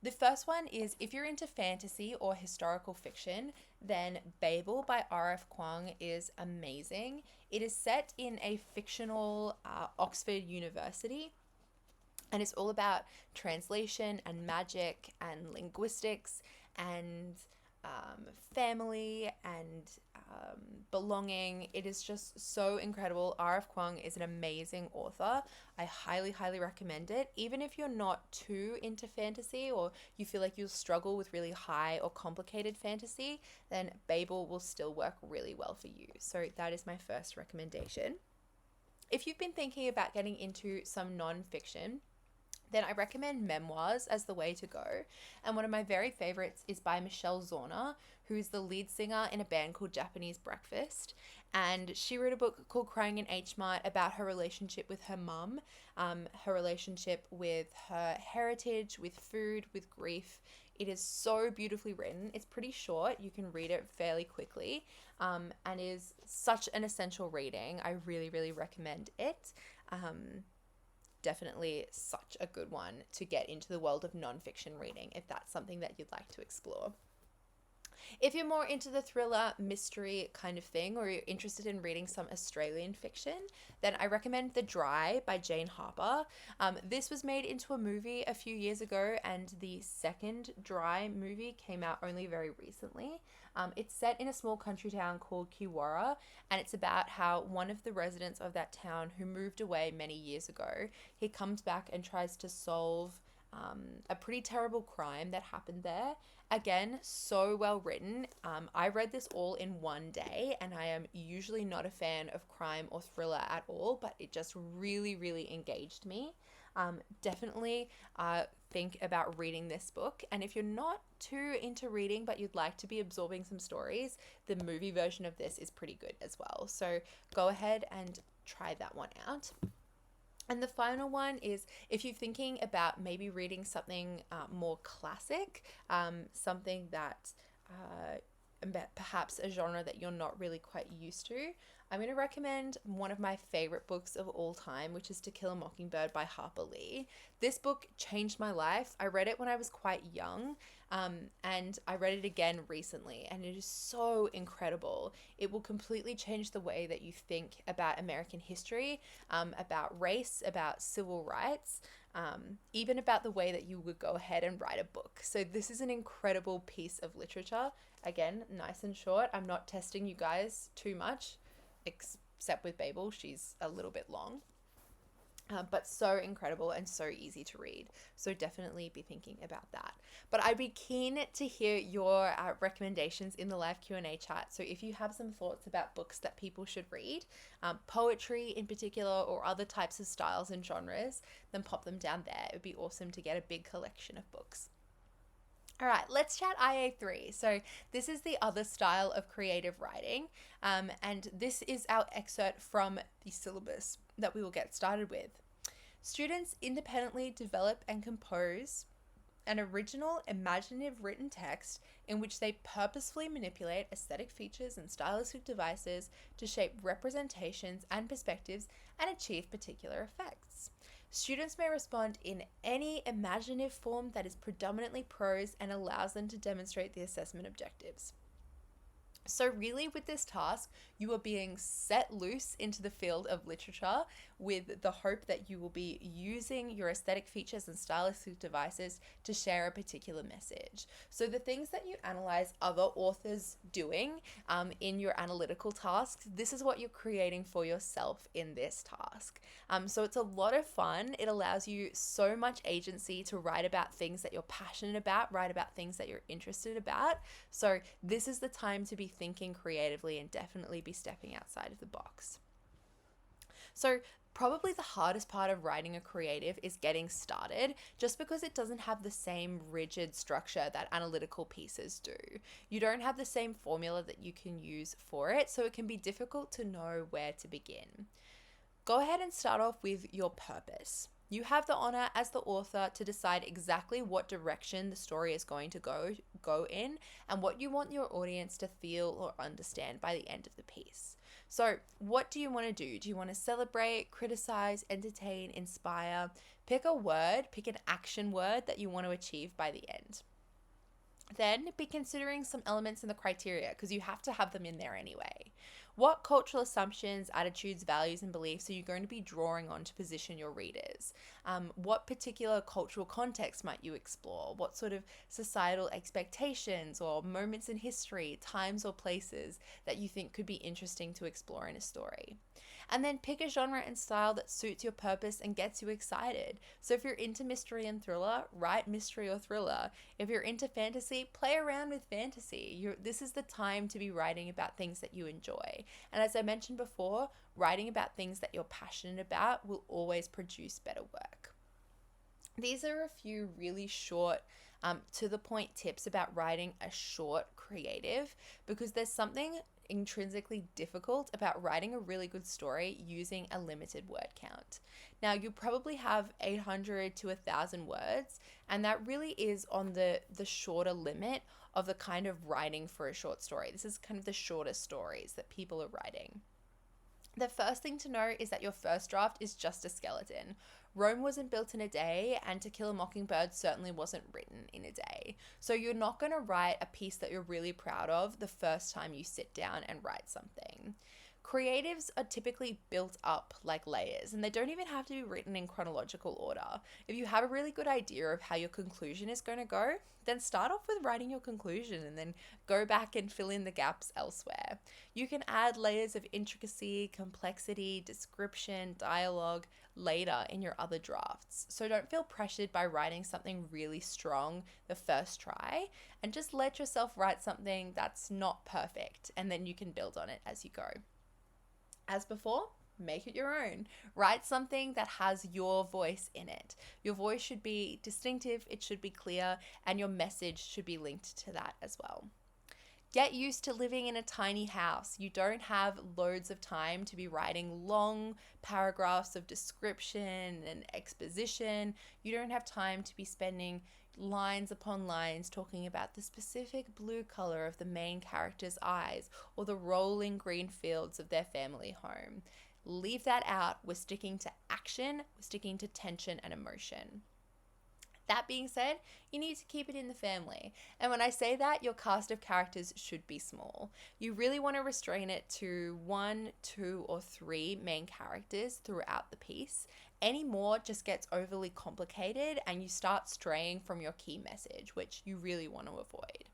The first one is, if you're into fantasy or historical fiction, then Babel by R.F. Kuang is amazing. It is set in a fictional Oxford University, and it's all about translation and magic and linguistics and family and belonging. It is just so incredible. R.F. Kuang is an amazing author. I highly, highly recommend it. Even if you're not too into fantasy or you feel like you'll struggle with really high or complicated fantasy, then Babel will still work really well for you. So that is my first recommendation. If you've been thinking about getting into some non-fiction, then I recommend memoirs as the way to go. And one of my very favorites is by Michelle Zauner, who's the lead singer in a band called Japanese Breakfast. And she wrote a book called Crying in H Mart about her relationship with her mum, her relationship with her heritage, with food, with grief. It is so beautifully written. It's pretty short. You can read it fairly quickly, and is such an essential reading. I really, really recommend it. Definitely such a good one to get into the world of nonfiction reading if that's something that you'd like to explore. If you're more into the thriller mystery kind of thing, or you're interested in reading some Australian fiction, then I recommend The Dry by Jane Harper. This was made into a movie a few years ago, and the second Dry movie came out only very recently. It's set in a small country town called Kiwara, and it's about how one of the residents of that town who moved away many years ago, he comes back and tries to solve a pretty terrible crime that happened there. Again, so well written. I read this all in one day, and I am usually not a fan of crime or thriller at all, but it just really, really engaged me. Definitely think about reading this book. And if you're not too into reading, but you'd like to be absorbing some stories, the movie version of this is pretty good as well. So go ahead and try that one out. And the final one is, if you're thinking about maybe reading something more classic, something that perhaps a genre that you're not really quite used to, I'm going to recommend one of my favorite books of all time, which is To Kill a Mockingbird by Harper Lee. This book changed my life. I read it when I was quite young, and I read it again recently, and it is so incredible. It will completely change the way that you think about American history, about race, about civil rights, even about the way that you would go ahead and write a book. So this is an incredible piece of literature. Again, nice and short. I'm not testing you guys too much, except with Babel. She's a little bit long. But so incredible and so easy to read. So definitely be thinking about that. But I'd be keen to hear your recommendations in the live Q&A chat. So if you have some thoughts about books that people should read, poetry in particular, or other types of styles and genres, then pop them down there. It would be awesome to get a big collection of books. All right, let's chat IA3. So, this is the other style of creative writing, and this is our excerpt from the syllabus that we will get started with. Students independently develop and compose an original, imaginative written text in which they purposefully manipulate aesthetic features and stylistic devices to shape representations and perspectives and achieve particular effects. Students may respond in any imaginative form that is predominantly prose and allows them to demonstrate the assessment objectives. So, really, with this task, you are being set loose into the field of literature with the hope that you will be using your aesthetic features and stylistic devices to share a particular message. So, the things that you analyze other authors doing in your analytical tasks, this is what you're creating for yourself in this task. So, it's a lot of fun. It allows you so much agency to write about things that you're passionate about, write about things that you're interested about. So, this is the time to be thinking creatively and definitely be stepping outside of the box. So, probably the hardest part of writing a creative is getting started, just because it doesn't have the same rigid structure that analytical pieces do. You don't have the same formula that you can use for it, so it can be difficult to know where to begin. Go ahead and start off with your purpose. You have the honor as the author to decide exactly what direction the story is going to go in and what you want your audience to feel or understand by the end of the piece. So, what do you want to do? Do you want to celebrate, criticize, entertain, inspire? Pick a word, pick an action word that you want to achieve by the end. Then be considering some elements in the criteria, because you have to have them in there anyway. What cultural assumptions, attitudes, values, and beliefs are you going to be drawing on to position your readers? What particular cultural context might you explore? What sort of societal expectations or moments in history, times or places that you think could be interesting to explore in a story? And then pick a genre and style that suits your purpose and gets you excited. So if you're into mystery and thriller, write mystery or thriller. If you're into fantasy, play around with fantasy. This is the time to be writing about things that you enjoy. And as I mentioned before, writing about things that you're passionate about will always produce better work. These are a few really short, to the point tips about writing a short creative, because there's something intrinsically difficult about writing a really good story using a limited word count. Now, you probably have 800 to 1,000 words, and that really is on the shorter limit of the kind of writing for a short story. This is kind of the shortest stories that people are writing. The first thing to know is that your first draft is just a skeleton. Rome wasn't built in a day, and To Kill a Mockingbird certainly wasn't written in a day. So you're not going to write a piece that you're really proud of the first time you sit down and write something. Creatives are typically built up like layers, and they don't even have to be written in chronological order. If you have a really good idea of how your conclusion is going to go, then start off with writing your conclusion and then go back and fill in the gaps elsewhere. You can add layers of intricacy, complexity, description, dialogue later in your other drafts. So don't feel pressured by writing something really strong the first try, and just let yourself write something that's not perfect, and then you can build on it as you go. As before, make it your own. Write something that has your voice in it. Your voice should be distinctive, it should be clear, and your message should be linked to that as well. Get used to living in a tiny house. You don't have loads of time to be writing long paragraphs of description and exposition. You don't have time to be spending lines upon lines talking about the specific blue color of the main character's eyes or the rolling green fields of their family home. Leave that out. We're sticking to action, we're sticking to tension and emotion. That being said, you need to keep it in the family. And when I say that, your cast of characters should be small. You really want to restrain it to 1, 2, or 3 main characters throughout the piece. Any more just gets overly complicated and you start straying from your key message, which you really want to avoid.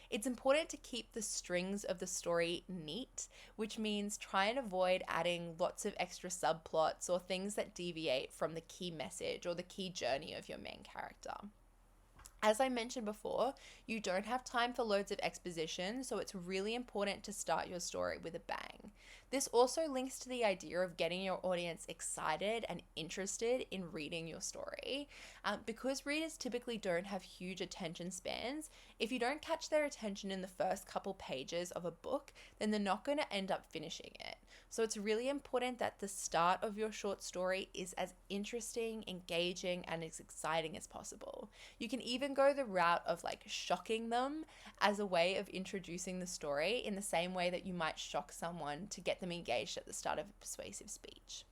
It's important to keep the strings of the story neat, which means try and avoid adding lots of extra subplots or things that deviate from the key message or the key journey of your main character. As I mentioned before, you don't have time for loads of exposition, so it's really important to start your story with a bang. This also links to the idea of getting your audience excited and interested in reading your story. Because readers typically don't have huge attention spans, if you don't catch their attention in the first couple pages of a book, then they're not going to end up finishing it. So it's really important that the start of your short story is as interesting, engaging, and as exciting as possible. You can even go the route of like shocking them as a way of introducing the story in the same way that you might shock someone to get them engaged at the start of a persuasive speech.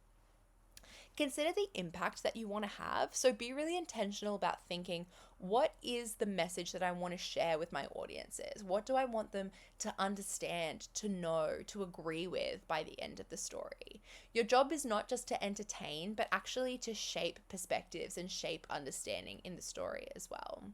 Consider the impact that you want to have. So be really intentional about thinking, what is the message that I want to share with my audiences? What do I want them to understand, to know, to agree with by the end of the story? Your job is not just to entertain, but actually to shape perspectives and shape understanding in the story as well.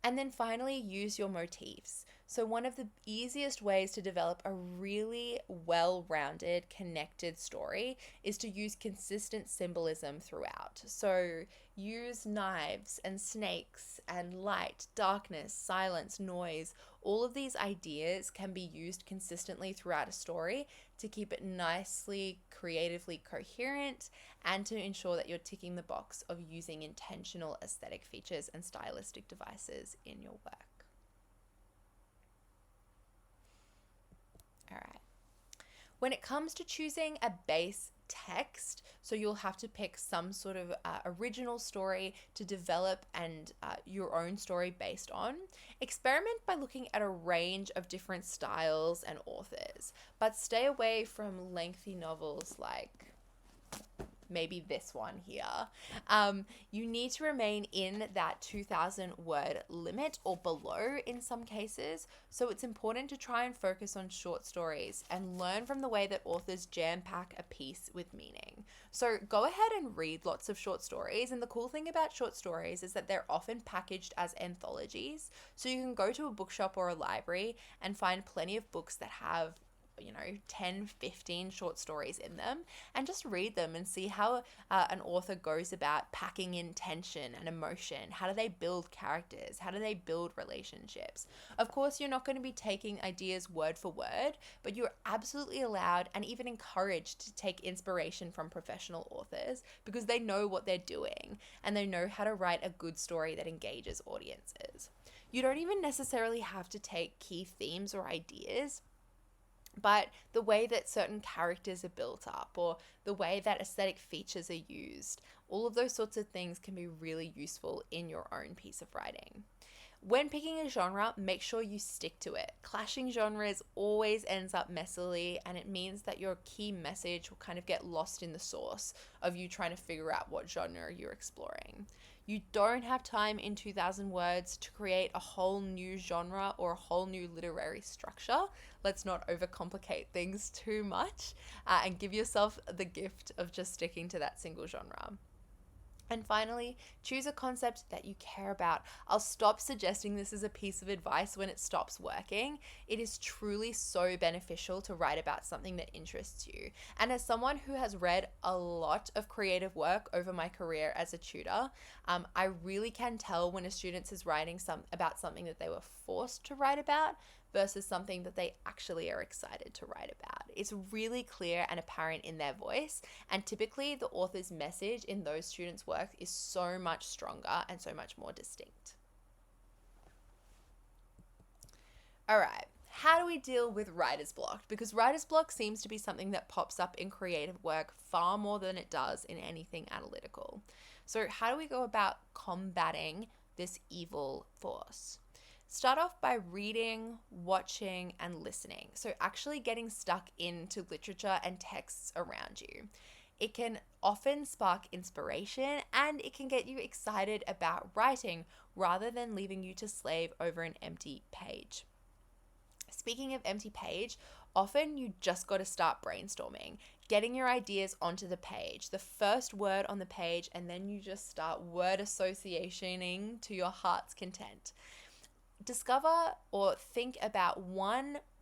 And then finally, use your motifs. So one of the easiest ways to develop a really well-rounded, connected story is to use consistent symbolism throughout. So use knives and snakes and light, darkness, silence, noise. All of these ideas can be used consistently throughout a story to keep it nicely, creatively coherent and to ensure that you're ticking the box of using intentional aesthetic features and stylistic devices in your work. All right. When it comes to choosing a base text, so you'll have to pick some sort of original story to develop and your own story based on. Experiment by looking at a range of different styles and authors, but stay away from lengthy novels like maybe this one here. You need to remain in that 2,000 word limit or below in some cases. So it's important to try and focus on short stories and learn from the way that authors jam pack a piece with meaning. So go ahead and read lots of short stories. And the cool thing about short stories is that they're often packaged as anthologies. So you can go to a bookshop or a library and find plenty of books that have 10, 15 short stories in them and just read them and see how an author goes about packing in tension and emotion. How do they build characters? How do they build relationships? Of course, you're not going to be taking ideas word for word, but you're absolutely allowed and even encouraged to take inspiration from professional authors because they know what they're doing and they know how to write a good story that engages audiences. You don't even necessarily have to take key themes or ideas, but the way that certain characters are built up or the way that aesthetic features are used, all of those sorts of things can be really useful in your own piece of writing. When picking a genre, make sure you stick to it. Clashing genres always ends up messily, and it means that your key message will kind of get lost in the sauce of you trying to figure out what genre you're exploring. You don't have time in 2,000 words to create a whole new genre or a whole new literary structure. Let's not overcomplicate things too much and give yourself the gift of just sticking to that single genre. And finally, choose a concept that you care about. I'll stop suggesting this as a piece of advice when it stops working. It is truly so beneficial to write about something that interests you. And as someone who has read a lot of creative work over my career as a tutor, I really can tell when a student is writing about something that they were forced to write about versus something that they actually are excited to write about. It's really clear and apparent in their voice, and typically the author's message in those students' work is so much stronger and so much more distinct. All right, how do we deal with writer's block? Because writer's block seems to be something that pops up in creative work far more than it does in anything analytical. So how do we go about combating this evil force? Start off by reading, watching, and listening. So actually getting stuck into literature and texts around you. It can often spark inspiration and it can get you excited about writing rather than leaving you to slave over an empty page. Speaking of empty page, often you just got to start brainstorming, getting your ideas onto the page, the first word on the page, and then you just start word associationing to your heart's content. Discover or think about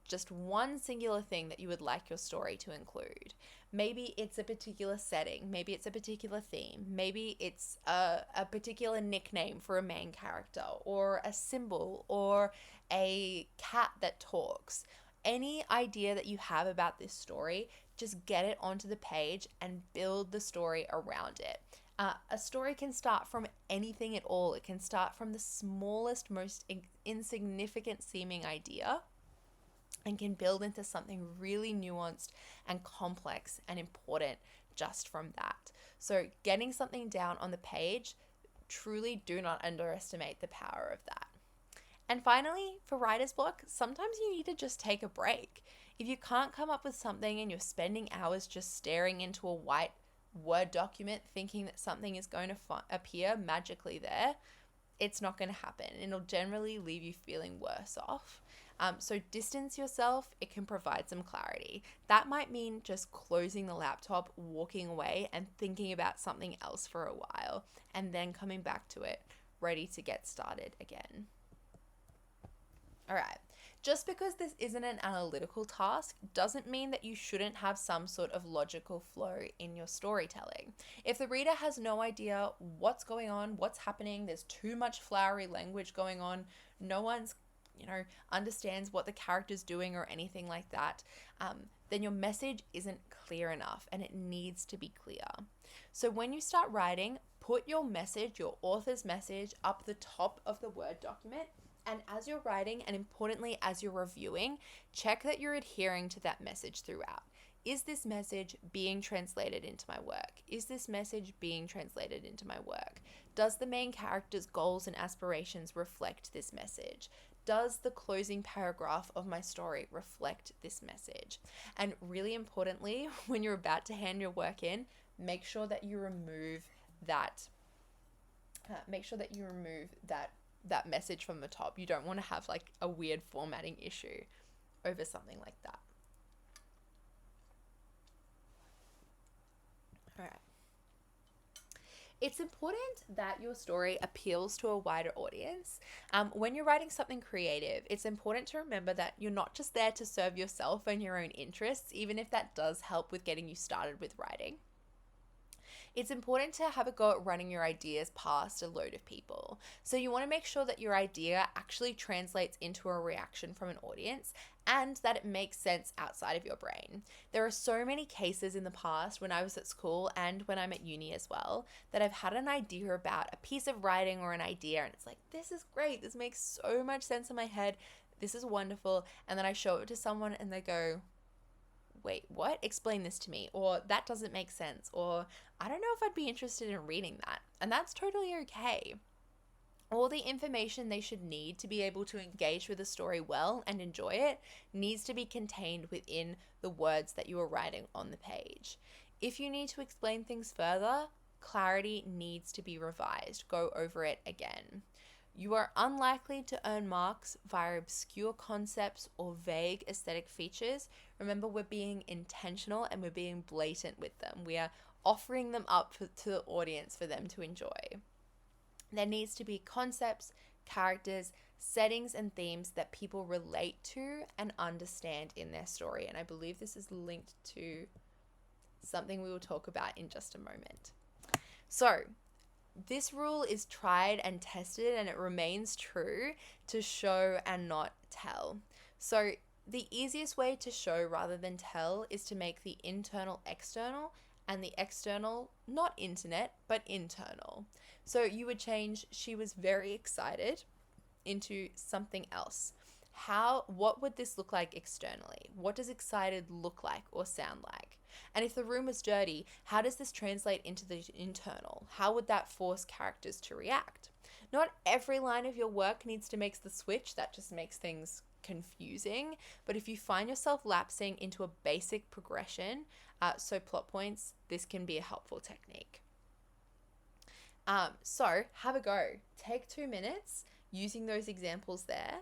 just one singular thing that you would like your story to include. Maybe it's a particular setting, maybe it's a particular theme, maybe it's a particular nickname for a main character or a symbol or a cat that talks. any idea that you have about this story, just get it onto the page and build the story around it. A story can start from anything at all. It can start from the smallest, most insignificant seeming idea and can build into something really nuanced and complex and important just from that. So getting something down on the page, truly do not underestimate the power of that. And finally, for writer's block, sometimes you need to just take a break. If you can't come up with something and you're spending hours just staring into a white Word document thinking that something is going to appear magically there, it's not going to happen. It'll generally leave you feeling worse off. So distance yourself. It can provide some clarity. That might mean just closing the laptop, walking away, and thinking about something else for a while, and then coming back to it, ready to get started again. All right. Just because this isn't an analytical task doesn't mean that you shouldn't have some sort of logical flow in your storytelling. If the reader has no idea what's going on, what's happening, there's too much flowery language going on, no one's understands what the character's doing or anything like that, then your message isn't clear enough and it needs to be clear. So when you start writing, put your message, your author's message, up the top of the Word document. And as you're writing, and importantly, as you're reviewing, check that you're adhering to that message throughout. Is this message being translated into my work? Is this message being translated into my work? Does the main character's goals and aspirations reflect this message? Does the closing paragraph of my story reflect this message? And really importantly, when you're about to hand your work in, make sure that you remove that that message from the top. You don't want to have like a weird formatting issue over something like that. All right. It's important that your story appeals to a wider audience. When you're writing something creative, it's important to remember that you're not just there to serve yourself and your own interests, even if that does help with getting you started with writing. It's important to have a go at running your ideas past a load of people. So you want to make sure that your idea actually translates into a reaction from an audience and that it makes sense outside of your brain. There are so many cases in the past when I was at school and when I'm at uni as well that I've had an idea about a piece of writing or an idea and it's like, this is great, this makes so much sense in my head, this is wonderful, and then I show it to someone and they go, wait, what? Explain this to me. Or that doesn't make sense. Or I don't know if I'd be interested in reading that. And that's totally okay. All the information they should need to be able to engage with the story well and enjoy it needs to be contained within the words that you are writing on the page. If you need to explain things further, clarity needs to be revised. Go over it again. You are unlikely to earn marks via obscure concepts or vague aesthetic features. Remember, we're being intentional and we're being blatant with them. We are offering them up to the audience for them to enjoy. There needs to be concepts, characters, settings, and themes that people relate to and understand in their story. And I believe this is linked to something we will talk about in just a moment. So, this rule is tried and tested and it remains true to show and not tell. So the easiest way to show rather than tell is to make the internal external and the external not internet but internal. So you would change "she was very excited" into something else. What would this look like externally? What does excited look like or sound like? And if the room was dirty, how does this translate into the internal? How would that force characters to react? Not every line of your work needs to make the switch. That just makes things confusing. But if you find yourself lapsing into a basic progression, so plot points, this can be a helpful technique. So have a go. Take 2 minutes using those examples there.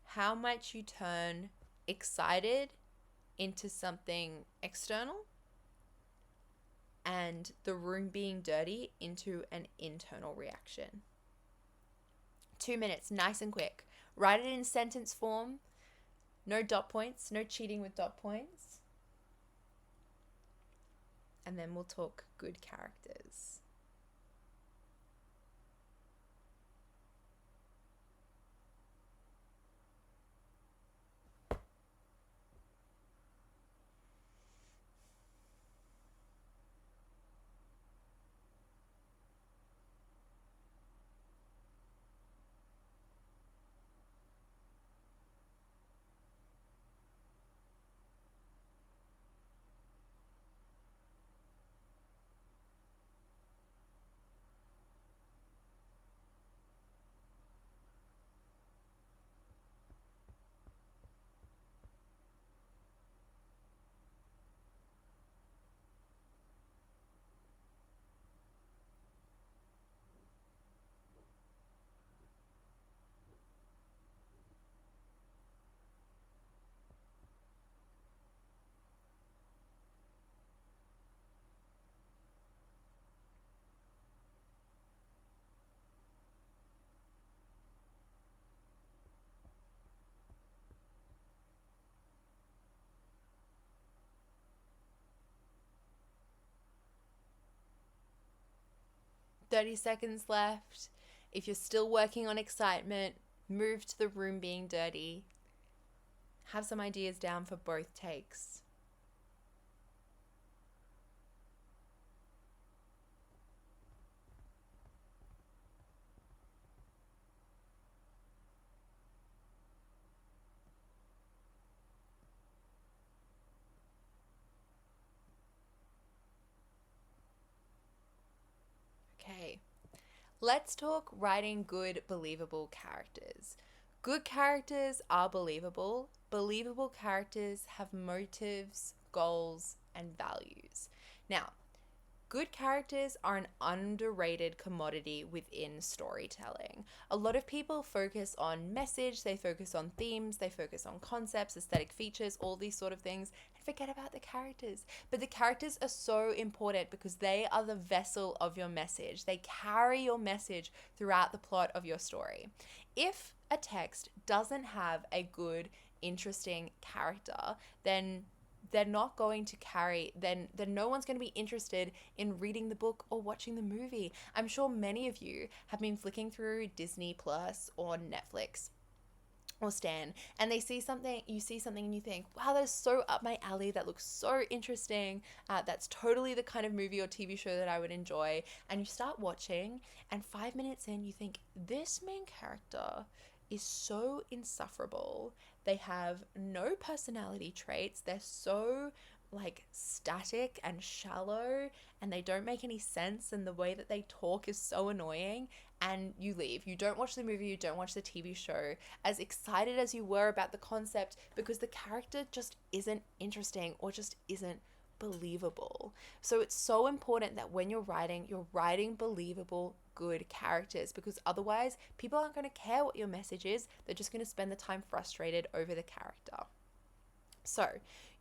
How might you turn excited into something external and the room being dirty into an internal reaction? 2 minutes, nice and quick. Write it in sentence form. No dot points, no cheating with dot points. And then we'll talk good characters. 30 seconds left. If you're still working on excitement, move to the room being dirty. Have some ideas down for both takes. Okay, let's talk writing good, believable characters. Good characters are believable. Believable characters have motives, goals, and values. Now, good characters are an underrated commodity within storytelling. A lot of people focus on message, they focus on themes, they focus on concepts, aesthetic features, all these sort of things, and forget about the characters. But the characters are so important because they are the vessel of your message. They carry your message throughout the plot of your story. If a text doesn't have a good, interesting character, then they're not going to carry, then no one's going to be interested in reading the book or watching the movie. I'm sure many of you have been flicking through Disney Plus or Netflix or Stan, and you see something and you think, wow, that's so up my alley, that looks so interesting, that's totally the kind of movie or TV show that I would enjoy, and you start watching, and 5 minutes in you think, this main character is so insufferable. They have no personality traits. They're so like static and shallow, and they don't make any sense, and the way that they talk is so annoying, and you leave. You don't watch the movie, you don't watch the TV show as excited as you were about the concept, because the character just isn't interesting or just isn't believable. So it's so important that when you're writing believable, good characters, because otherwise people aren't going to care what your message is. They're just going to spend the time frustrated over the character. So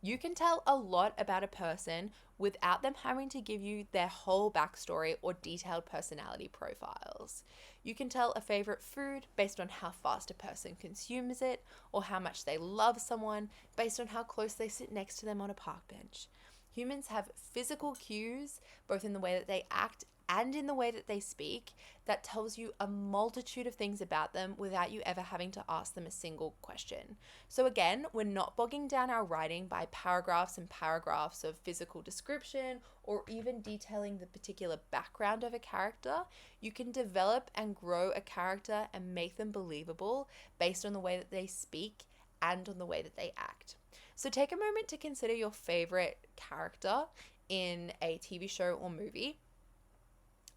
you can tell a lot about a person without them having to give you their whole backstory or detailed personality profiles. You can tell a favorite food based on how fast a person consumes it, or how much they love someone based on how close they sit next to them on a park bench. Humans have physical cues, both in the way that they act and in the way that they speak, that tells you a multitude of things about them without you ever having to ask them a single question. So again, we're not bogging down our writing by paragraphs and paragraphs of physical description or even detailing the particular background of a character. You can develop and grow a character and make them believable based on the way that they speak and on the way that they act. So take a moment to consider your favorite character in a TV show or movie,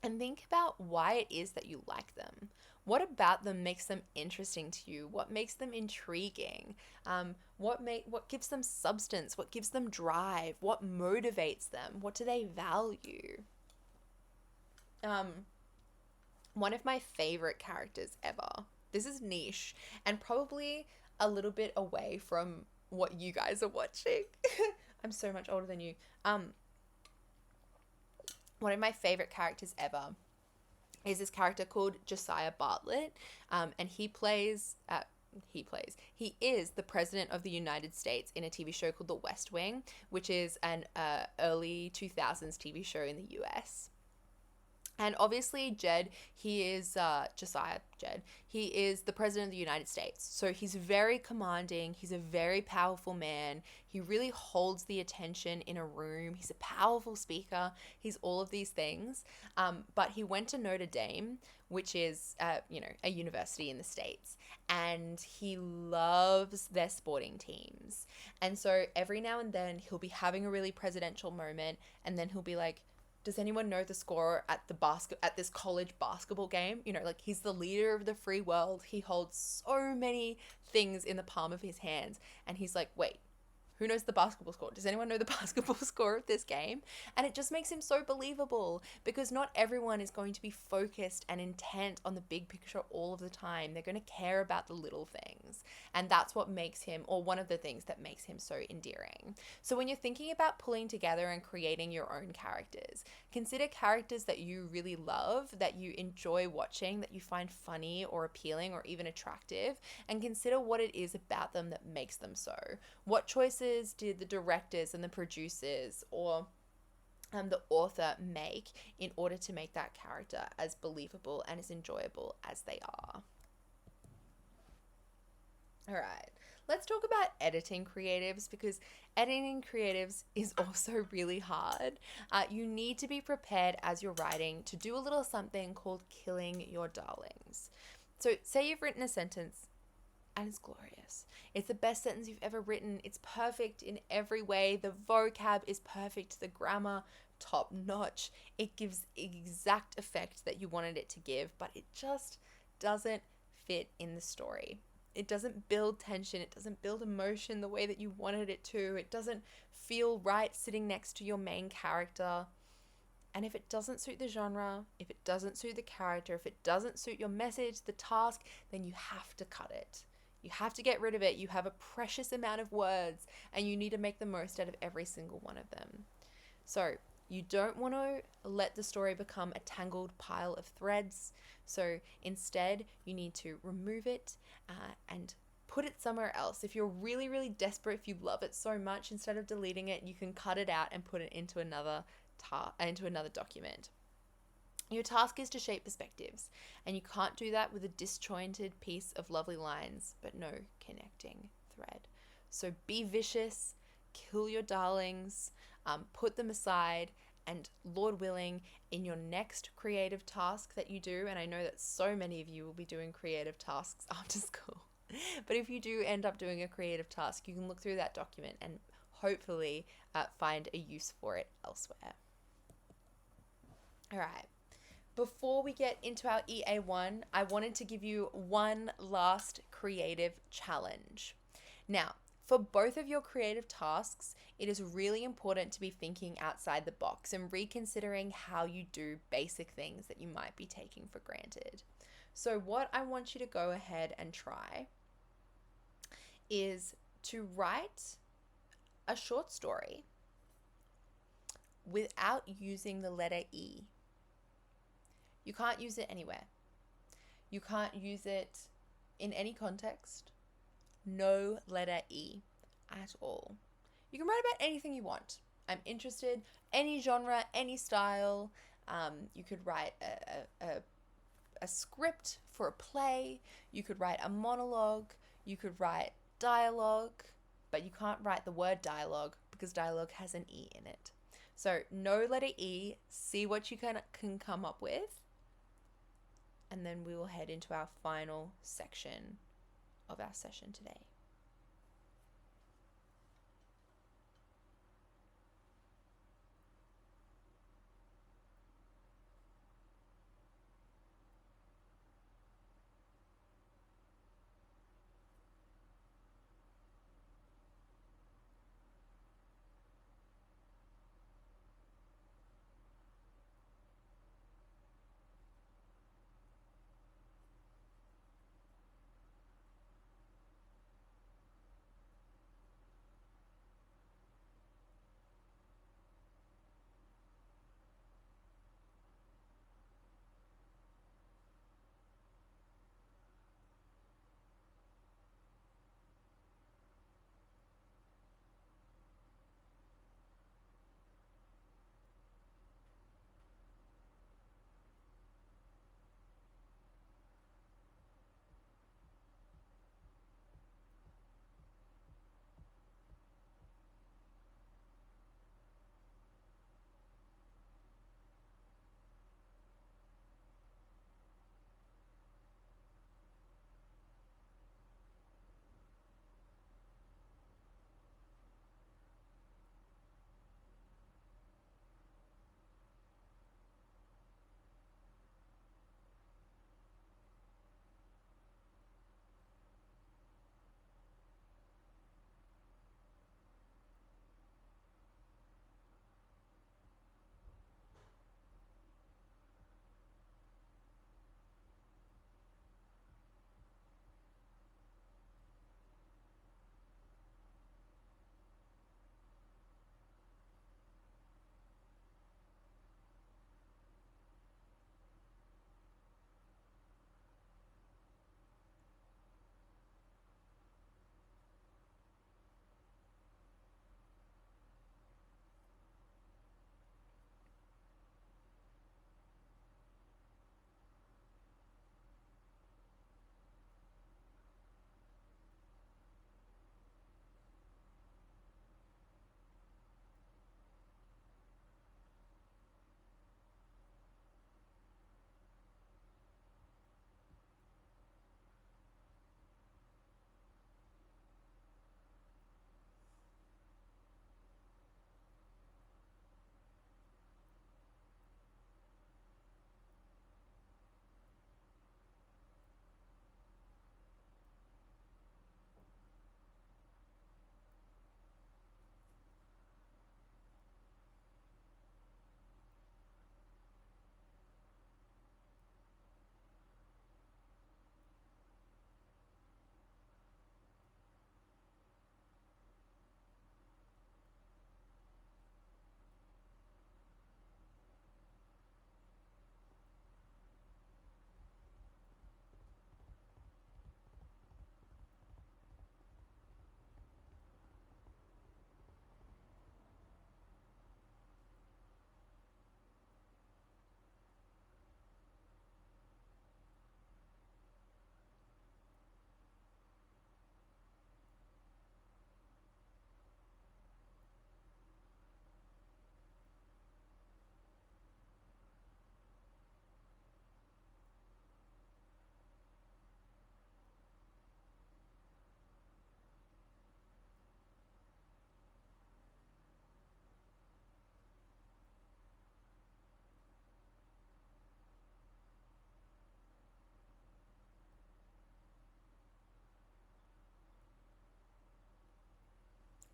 and think about why it is that you like them. What about them makes them interesting to you? What makes them intriguing? What gives them substance? What gives them drive? What motivates them? What do they value? One of my favorite characters ever. This is niche and probably a little bit away from what you guys are watching. I'm so much older than you. One of my favorite characters ever is this character called Josiah Bartlett, and he is the president of the United States in a TV show called The West Wing, which is an early 2000s TV show in the US. And obviously, Josiah Jed, he is the president of the United States. So he's very commanding. He's a very powerful man. He really holds the attention in a room. He's a powerful speaker. He's all of these things. But he went to Notre Dame, which is, a university in the States. And he loves their sporting teams. And so every now and then he'll be having a really presidential moment, and then he'll be like, does anyone know the score at this college basketball game? He's the leader of the free world. He holds so many things in the palm of his hands. And he's like, wait, who knows the basketball score? Does anyone know the basketball score of this game? And it just makes him so believable, because not everyone is going to be focused and intent on the big picture all of the time. They're going to care about the little things. And that's what makes him, or one of the things that makes him so endearing. So when you're thinking about pulling together and creating your own characters, consider characters that you really love, that you enjoy watching, that you find funny or appealing or even attractive, and consider what it is about them that makes them so. What choices did the directors and the producers or the author make in order to make that character as believable and as enjoyable as they are. All right, let's talk about editing creatives, because editing creatives is also really hard. You need to be prepared as you're writing to do a little something called killing your darlings. So, say you've written a sentence and it's glorious. It's the best sentence you've ever written. It's perfect in every way. The vocab is perfect, the grammar top notch. It gives the exact effect that you wanted it to give, but it just doesn't fit in the story. It doesn't build tension. It doesn't build emotion the way that you wanted it to. It doesn't feel right sitting next to your main character. And if it doesn't suit the genre, if it doesn't suit the character, if it doesn't suit your message, the task, then you have to cut it. You have to get rid of it. You have a precious amount of words and you need to make the most out of every single one of them. So you don't want to let the story become a tangled pile of threads. So instead, you need to remove it and put it somewhere else. If you're really, really desperate, if you love it so much, instead of deleting it, you can cut it out and put it into another document. Your task is to shape perspectives, and you can't do that with a disjointed piece of lovely lines, but no connecting thread. So be vicious, kill your darlings, put them aside, and Lord willing, in your next creative task that you do, and I know that so many of you will be doing creative tasks after school, but if you do end up doing a creative task, you can look through that document and hopefully find a use for it elsewhere. All right. Before we get into our EA1, I wanted to give you one last creative challenge. Now, for both of your creative tasks, it is really important to be thinking outside the box and reconsidering how you do basic things that you might be taking for granted. So, what I want you to go ahead and try is to write a short story without using the letter E. You can't use it anywhere. You can't use it in any context. No letter E at all. You can write about anything you want. I'm interested, any genre, any style. You could write a script for a play. You could write a monologue. You could write dialogue, but you can't write the word dialogue because dialogue has an E in it. So no letter E. See what you can come up with. And then we will head into our final section of our session today.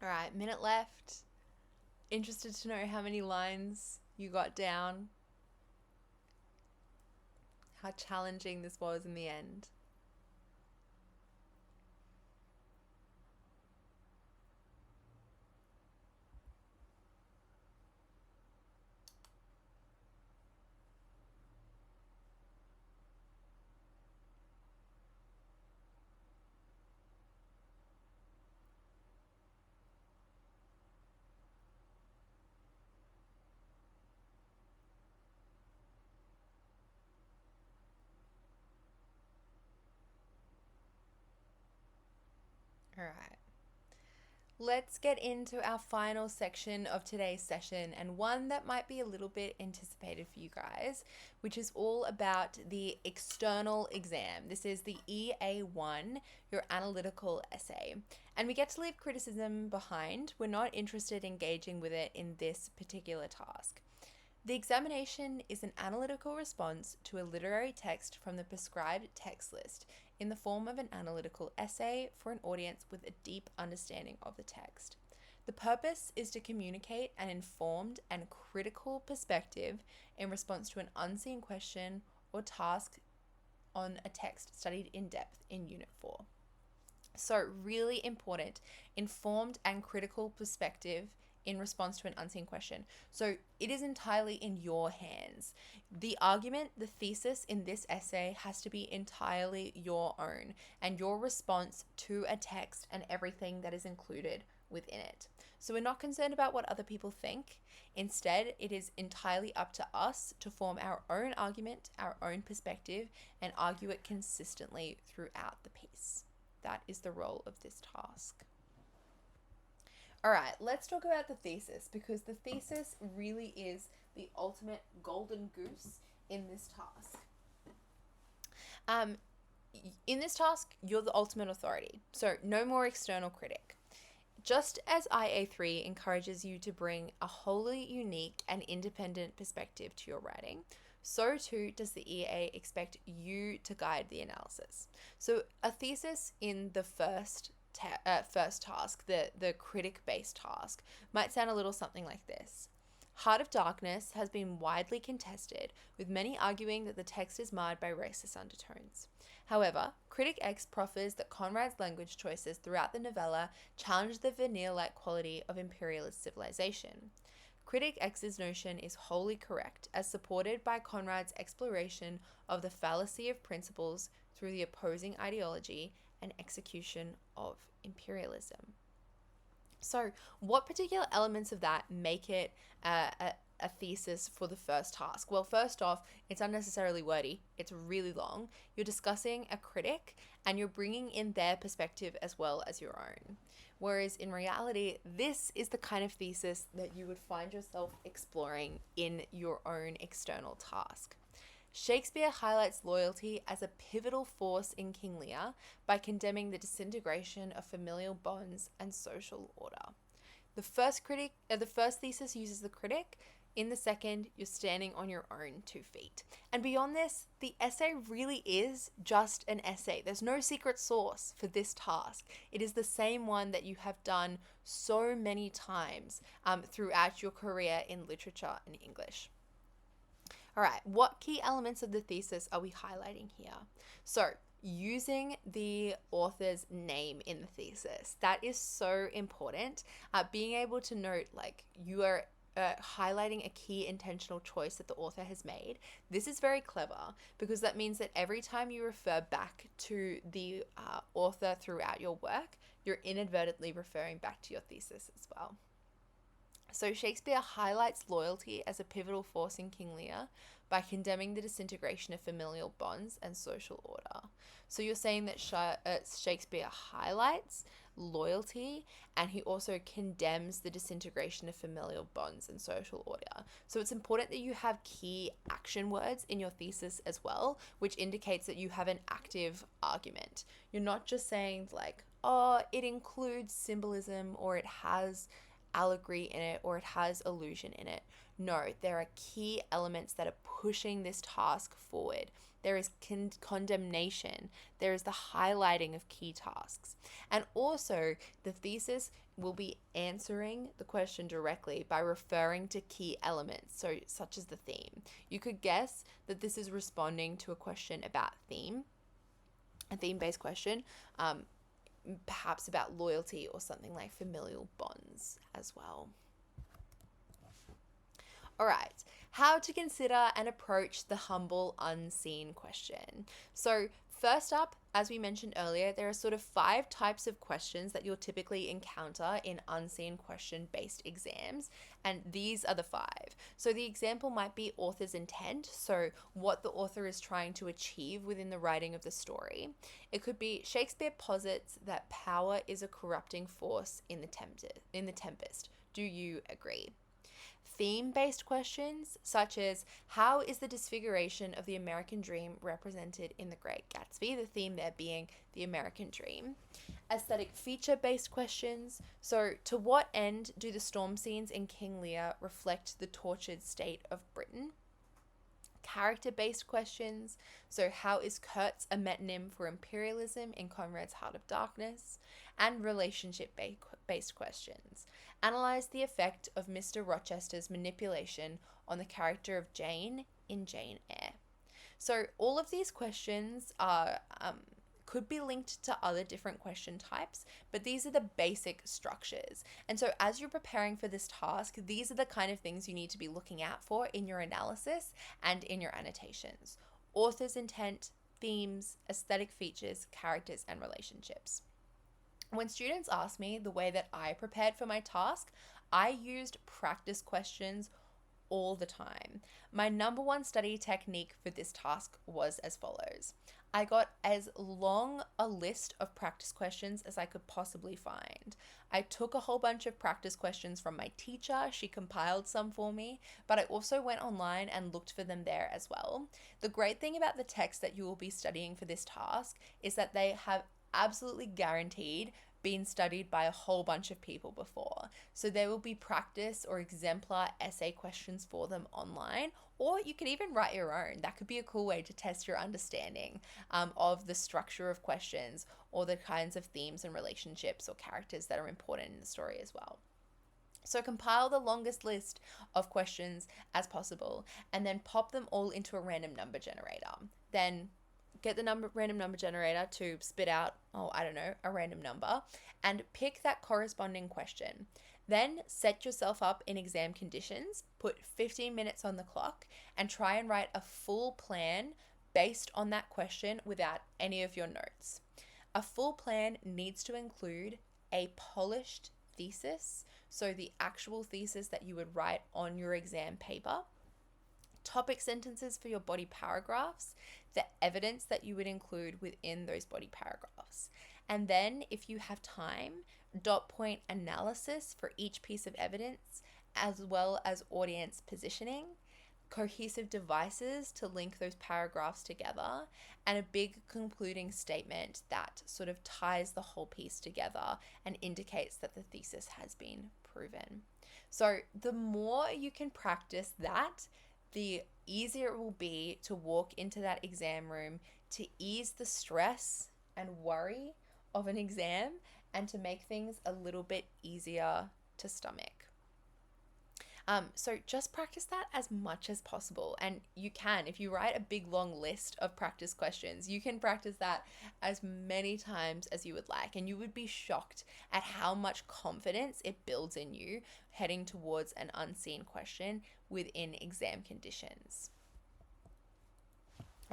All right, minute left. Interested to know how many lines you got down, how challenging this was in the end. All right. Let's get into our final section of today's session, and one that might be a little bit anticipated for you guys, which is all about the external exam. This is the EA1, your analytical essay. And we get to leave criticism behind. We're not interested in engaging with it in this particular task. The examination is an analytical response to a literary text from the prescribed text list in the form of an analytical essay for an audience with a deep understanding of the text. The purpose is to communicate an informed and critical perspective in response to an unseen question or task on a text studied in depth in Unit 4. So, really important, informed and critical perspective in response to an unseen question. So it is entirely in your hands. The argument, the thesis in this essay has to be entirely your own and your response to a text and everything that is included within it. So we're not concerned about what other people think. Instead, it is entirely up to us to form our own argument, our own perspective, and argue it consistently throughout the piece. That is the role of this task. All right, let's talk about the thesis, because the thesis really is the ultimate golden goose in this task. In this task, you're the ultimate authority, so no more external critic. Just as IA3 encourages you to bring a wholly unique and independent perspective to your writing, so too does the EA expect you to guide the analysis. So a thesis in the first task, the critic-based task, might sound a little something like this. Heart of Darkness has been widely contested, with many arguing that the text is marred by racist undertones. However, Critic X proffers that Conrad's language choices throughout the novella challenge the veneer-like quality of imperialist civilization. Critic X's notion is wholly correct, as supported by Conrad's exploration of the fallacy of principles through the opposing ideology and execution of imperialism. So, what particular elements of that make it a thesis for the first task? Well, first off, it's unnecessarily wordy. It's really long. You're discussing a critic and you're bringing in their perspective as well as your own. Whereas in reality, this is the kind of thesis that you would find yourself exploring in your own external task. Shakespeare highlights loyalty as a pivotal force in King Lear by condemning the disintegration of familial bonds and social order. The first thesis uses the critic. In the second, you're standing on your own 2 feet. And beyond this, the essay really is just an essay. There's no secret sauce for this task. It is the same one that you have done so many times throughout your career in literature and English. All right, what key elements of the thesis are we highlighting here? So, using the author's name in the thesis. That is so important. Being able to note, like, you are highlighting a key intentional choice that the author has made. This is very clever, because that means that every time you refer back to the author throughout your work, you're inadvertently referring back to your thesis as well. So Shakespeare highlights loyalty as a pivotal force in King Lear by condemning the disintegration of familial bonds and social order. So you're saying that Shakespeare highlights loyalty, and he also condemns the disintegration of familial bonds and social order. So it's important that you have key action words in your thesis as well, which indicates that you have an active argument. You're not just saying like, oh, it includes symbolism, or it has allegory in it, or it has illusion in it. No, there are key elements that are pushing this task forward. there is condemnation, there is the highlighting of key tasks. And also, the thesis will be answering the question directly by referring to key elements, so such as the theme. You could guess that this is responding to a question about theme, a theme-based question, perhaps about loyalty or something like familial bonds as well. All right, how to consider and approach the humble unseen question. So first up, as we mentioned earlier, there are sort of 5 types of questions that you'll typically encounter in unseen question-based exams, and these are the 5. So the example might be author's intent, so what the author is trying to achieve within the writing of the story. It could be Shakespeare posits that power is a corrupting force in the Tempest. Do you agree? Theme-based questions, such as how is the disfiguration of the American dream represented in The Great Gatsby, the theme there being the American dream. Aesthetic feature-based questions, so to what end do the storm scenes in King Lear reflect the tortured state of Britain? Character-based questions, so how is Kurtz a metonym for imperialism in Conrad's Heart of Darkness? And relationship-based questions. Analyze the effect of Mr. Rochester's manipulation on the character of Jane in Jane Eyre. So all of these questions are could be linked to other different question types, but these are the basic structures. And so as you're preparing for this task, these are the kind of things you need to be looking out for in your analysis and in your annotations. Author's intent, themes, aesthetic features, characters, and relationships. When students ask me the way that I prepared for my task, I used practice questions all the time. My number one study technique for this task was as follows. I got as long a list of practice questions as I could possibly find. I took a whole bunch of practice questions from my teacher. She compiled some for me, but I also went online and looked for them there as well. The great thing about the text that you will be studying for this task is that they have absolutely guaranteed been studied by a whole bunch of people before. So there will be practice or exemplar essay questions for them online, or you could even write your own. That could be a cool way to test your understanding of the structure of questions or the kinds of themes and relationships or characters that are important in the story as well. So compile the longest list of questions as possible and then pop them all into a random number generator. Then get the random number generator to spit out, a random number, and pick that corresponding question. Then set yourself up in exam conditions, put 15 minutes on the clock, and try and write a full plan based on that question without any of your notes. A full plan needs to include a polished thesis, so the actual thesis that you would write on your exam paper, topic sentences for your body paragraphs, the evidence that you would include within those body paragraphs. And then, if you have time, dot point analysis for each piece of evidence, as well as audience positioning, cohesive devices to link those paragraphs together, and a big concluding statement that sort of ties the whole piece together and indicates that the thesis has been proven. So the more you can practice that, the easier it will be to walk into that exam room, to ease the stress and worry of an exam, and to make things a little bit easier to stomach. So just practice that as much as possible. And you can, if you write a big long list of practice questions, you can practice that as many times as you would like. And you would be shocked at how much confidence it builds in you heading towards an unseen question within exam conditions.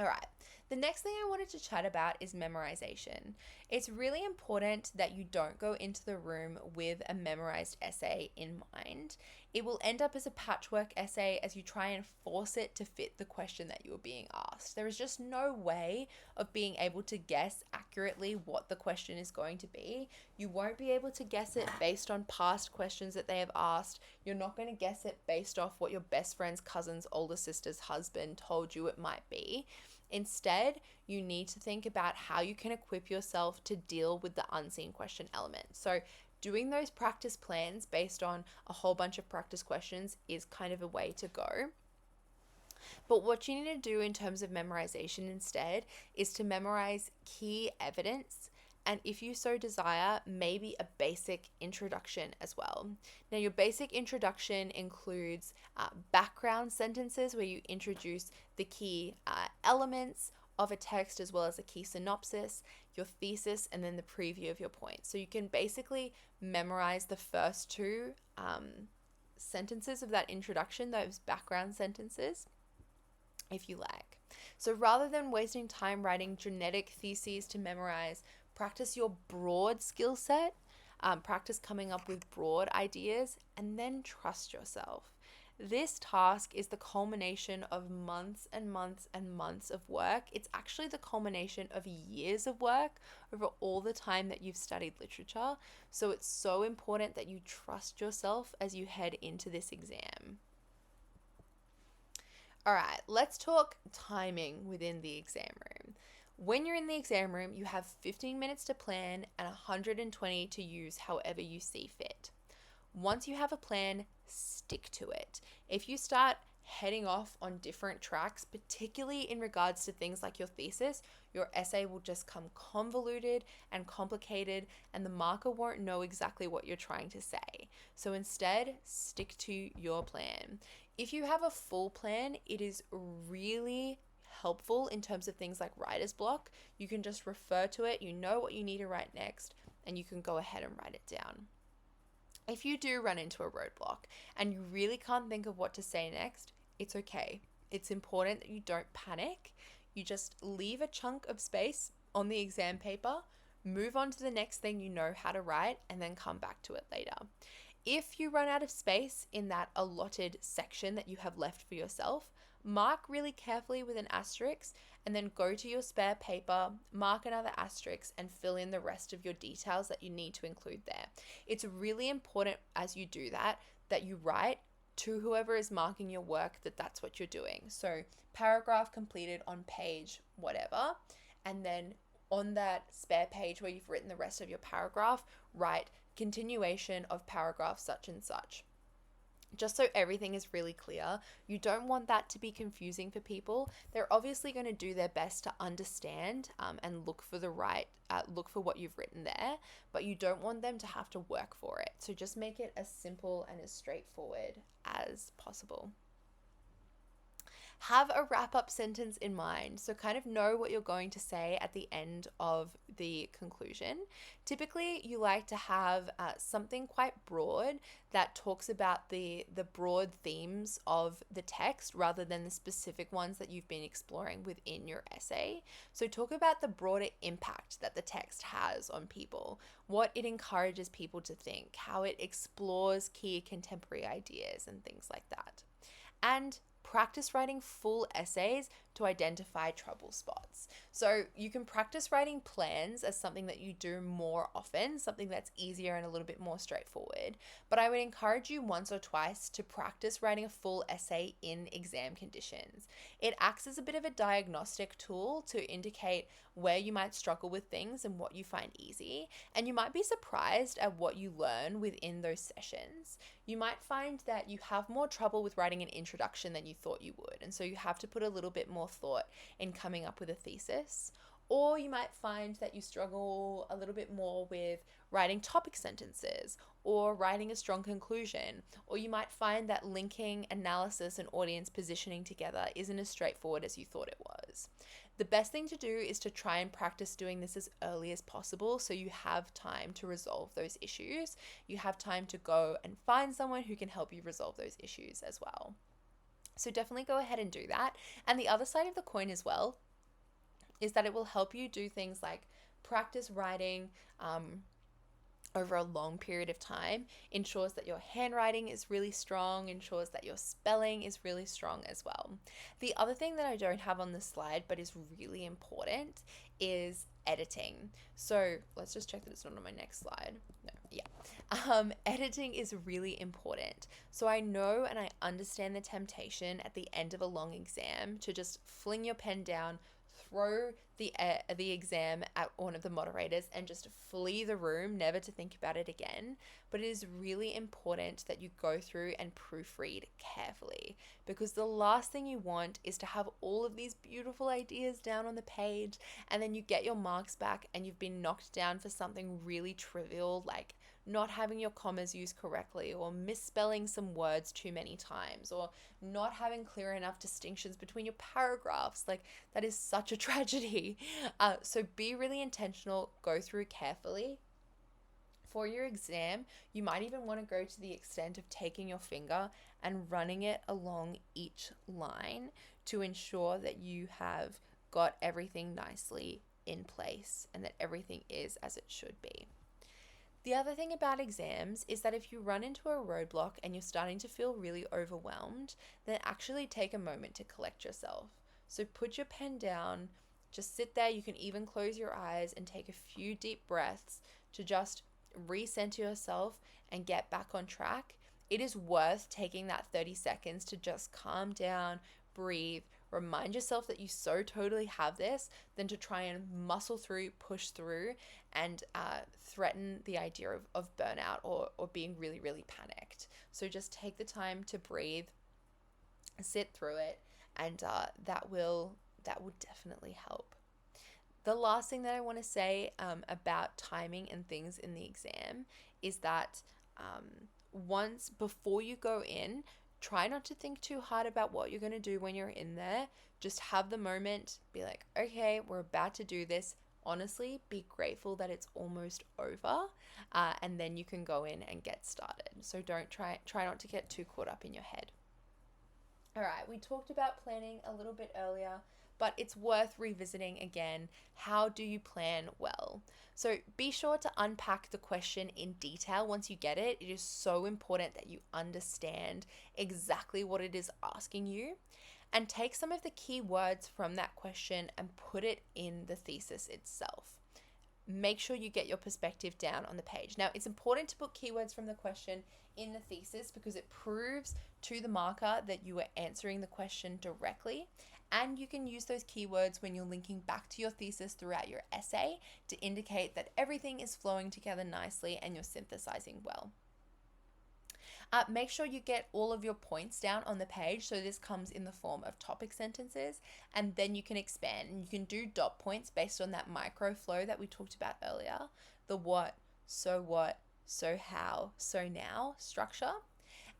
All right. The next thing I wanted to chat about is memorization. It's really important that you don't go into the room with a memorized essay in mind. It will end up as a patchwork essay as you try and force it to fit the question that you are being asked. There is just no way of being able to guess accurately what the question is going to be. You won't be able to guess it based on past questions that they have asked. You're not going to guess it based off what your best friend's cousin's older sister's husband told you it might be. Instead, you need to think about how you can equip yourself to deal with the unseen question element. So doing those practice plans based on a whole bunch of practice questions is kind of a way to go. But what you need to do in terms of memorization instead is to memorize key evidence, and if you so desire, maybe a basic introduction as well. Now, your basic introduction includes background sentences where you introduce the key elements of a text as well as a key synopsis, your thesis, and then the preview of your point. So you can basically memorize the first two sentences of that introduction, those background sentences, if you like. So rather than wasting time writing genetic theses to memorize, practice your broad skill set, practice coming up with broad ideas, and then trust yourself. This task is the culmination of months and months and months of work. It's actually the culmination of years of work over all the time that you've studied literature. So it's so important that you trust yourself as you head into this exam. All right, let's talk timing within the exam room. When you're in the exam room, you have 15 minutes to plan and 120 to use however you see fit. Once you have a plan, stick to it. If you start heading off on different tracks, particularly in regards to things like your thesis, your essay will just come convoluted and complicated, and the marker won't know exactly what you're trying to say. So instead, stick to your plan. If you have a full plan, it is really helpful in terms of things like writer's block. You can just refer to it, you know what you need to write next, and you can go ahead and write it down. If you do run into a roadblock and you really can't think of what to say next, it's okay. It's important that you don't panic. You just leave a chunk of space on the exam paper, move on to the next thing you know how to write, and then come back to it later. If you run out of space in that allotted section that you have left for yourself, mark really carefully with an asterisk and then go to your spare paper, mark another asterisk, and fill in the rest of your details that you need to include there. It's really important as you do that you write to whoever is marking your work that that's what you're doing. So paragraph completed on page whatever, and then on that spare page where you've written the rest of your paragraph, write continuation of paragraph such and such. Just so everything is really clear. You don't want that to be confusing for people. They're obviously going to do their best to understand and look for what you've written there, but you don't want them to have to work for it. So just make it as simple and as straightforward as possible. Have a wrap-up sentence in mind, so kind of know what you're going to say at the end of the conclusion. Typically, you like to have something quite broad that talks about the broad themes of the text rather than the specific ones that you've been exploring within your essay. So talk about the broader impact that the text has on people, what it encourages people to think, how it explores key contemporary ideas and things like that. And practice writing full essays to identify trouble spots. So you can practice writing plans as something that you do more often, something that's easier and a little bit more straightforward. But I would encourage you once or twice to practice writing a full essay in exam conditions. It acts as a bit of a diagnostic tool to indicate where you might struggle with things and what you find easy. And you might be surprised at what you learn within those sessions. You might find that you have more trouble with writing an introduction than you thought you would. And so you have to put a little bit more thought in coming up with a thesis. Or you might find that you struggle a little bit more with writing topic sentences or writing a strong conclusion. Or you might find that linking analysis and audience positioning together isn't as straightforward as you thought it was. The best thing to do is to try and practice doing this as early as possible so you have time to resolve those issues. You have time to go and find someone who can help you resolve those issues as well. So definitely go ahead and do that. And the other side of the coin as well is that it will help you do things like practice writing over a long period of time, ensures that your handwriting is really strong, ensures that your spelling is really strong as well. The other thing that I don't have on the slide but is really important is editing. So let's just check that it's not on my next slide. No, yeah. Editing is really important. So I know and I understand the temptation at the end of a long exam to just fling your pen down, throw the exam at one of the moderators and just flee the room, never to think about it again. But it is really important that you go through and proofread carefully, because the last thing you want is to have all of these beautiful ideas down on the page and then you get your marks back and you've been knocked down for something really trivial, like not having your commas used correctly, or misspelling some words too many times, or not having clear enough distinctions between your paragraphs. Like, that is such a tragedy. So be really intentional, go through carefully. For your exam, you might even want to go to the extent of taking your finger and running it along each line to ensure that you have got everything nicely in place and that everything is as it should be. The other thing about exams is that if you run into a roadblock and you're starting to feel really overwhelmed, then actually take a moment to collect yourself. So put your pen down, just sit there. You can even close your eyes and take a few deep breaths to just recenter yourself and get back on track. It is worth taking that 30 seconds to just calm down, breathe, remind yourself that you so totally have this, than to try and muscle through, push through, and threaten the idea of burnout or being really, really panicked. So just take the time to breathe, sit through it, and that will definitely help. The last thing that I want to say about timing and things in the exam is that once before you go in, try not to think too hard about what you're going to do when you're in there. Just have the moment, be like, okay, we're about to do this. Honestly, be grateful that it's almost over, and then you can go in and get started. So don't try not to get too caught up in your head. All right, we talked about planning a little bit earlier, but it's worth revisiting again. How do you plan well? So be sure to unpack the question in detail once you get it. It is so important that you understand exactly what it is asking you, and take some of the key words from that question and put it in the thesis itself. Make sure you get your perspective down on the page. Now, it's important to put keywords from the question in the thesis because it proves to the marker that you are answering the question directly, and you can use those keywords when you're linking back to your thesis throughout your essay to indicate that everything is flowing together nicely and you're synthesizing well. Make sure you get all of your points down on the page. So this comes in the form of topic sentences, and then you can expand. And you can do dot points based on that micro flow that we talked about earlier. The what, so how, so now structure.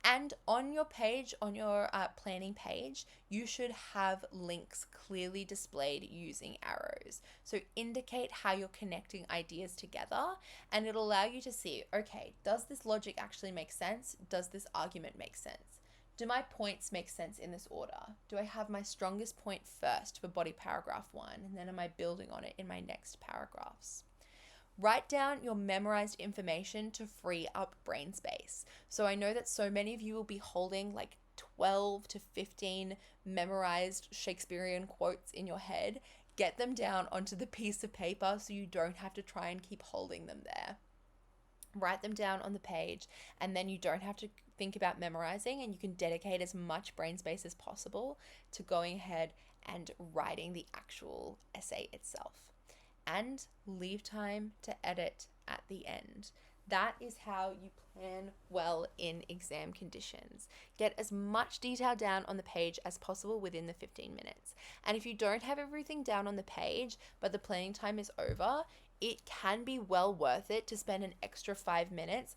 And on your page, on your planning page, you should have links clearly displayed using arrows. So indicate how you're connecting ideas together, and it'll allow you to see, okay, does this logic actually make sense? Does this argument make sense? Do my points make sense in this order? Do I have my strongest point first for body paragraph 1, and then am I building on it in my next paragraphs? Write down your memorized information to free up brain space. So I know that so many of you will be holding like 12 to 15 memorized Shakespearean quotes in your head. Get them down onto the piece of paper so you don't have to try and keep holding them there. Write them down on the page, and then you don't have to think about memorizing, and you can dedicate as much brain space as possible to going ahead and writing the actual essay itself. And leave time to edit at the end. That is how you plan well in exam conditions. Get as much detail down on the page as possible within the 15 minutes. And if you don't have everything down on the page, but the planning time is over, it can be well worth it to spend an extra 5 minutes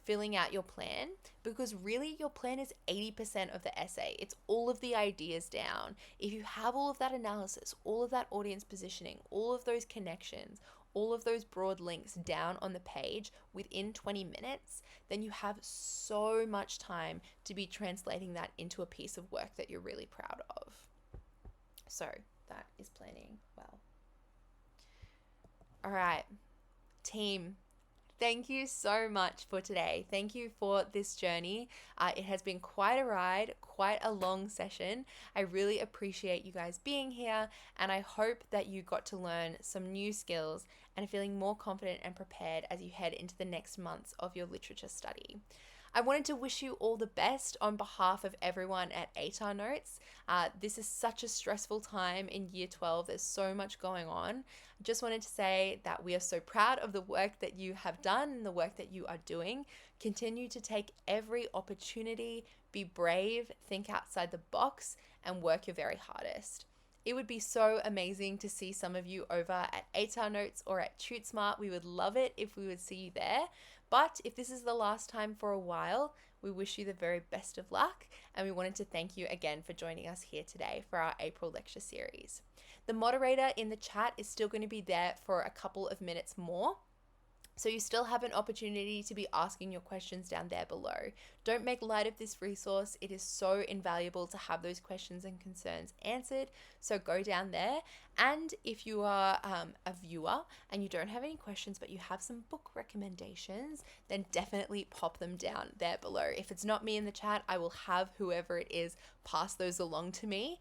filling out your plan, because really your plan is 80% of the essay. It's all of the ideas down. If you have all of that analysis, all of that audience positioning, all of those connections, all of those broad links down on the page within 20 minutes, then you have so much time to be translating that into a piece of work that you're really proud of. So that is planning well. All right, team, thank you so much for today. Thank you for this journey. It has been quite a ride, quite a long session. I really appreciate you guys being here, and I hope that you got to learn some new skills and are feeling more confident and prepared as you head into the next months of your literature study. I wanted to wish you all the best on behalf of everyone at ATAR Notes. This is such a stressful time in year 12. There's so much going on. I just wanted to say that we are so proud of the work that you have done and the work that you are doing. Continue to take every opportunity, be brave, think outside the box, and work your very hardest. It would be so amazing to see some of you over at ATAR Notes or at TuteSmart. We would love it if we would see you there. But if this is the last time for a while, we wish you the very best of luck, and we wanted to thank you again for joining us here today for our April lecture series. The moderator in the chat is still going to be there for a couple of minutes more. So you still have an opportunity to be asking your questions down there below. Don't make light of this resource. It is so invaluable to have those questions and concerns answered. So go down there. And if you are a viewer and you don't have any questions, but you have some book recommendations, then definitely pop them down there below. If it's not me in the chat, I will have whoever it is pass those along to me.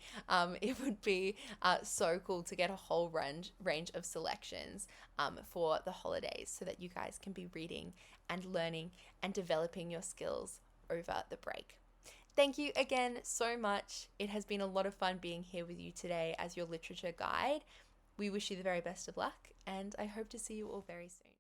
It would be so cool to get a whole range of selections for the holidays so that you guys can be reading and learning and developing your skills over the break. Thank you again so much. It has been a lot of fun being here with you today as your literature guide. We wish you the very best of luck, and I hope to see you all very soon.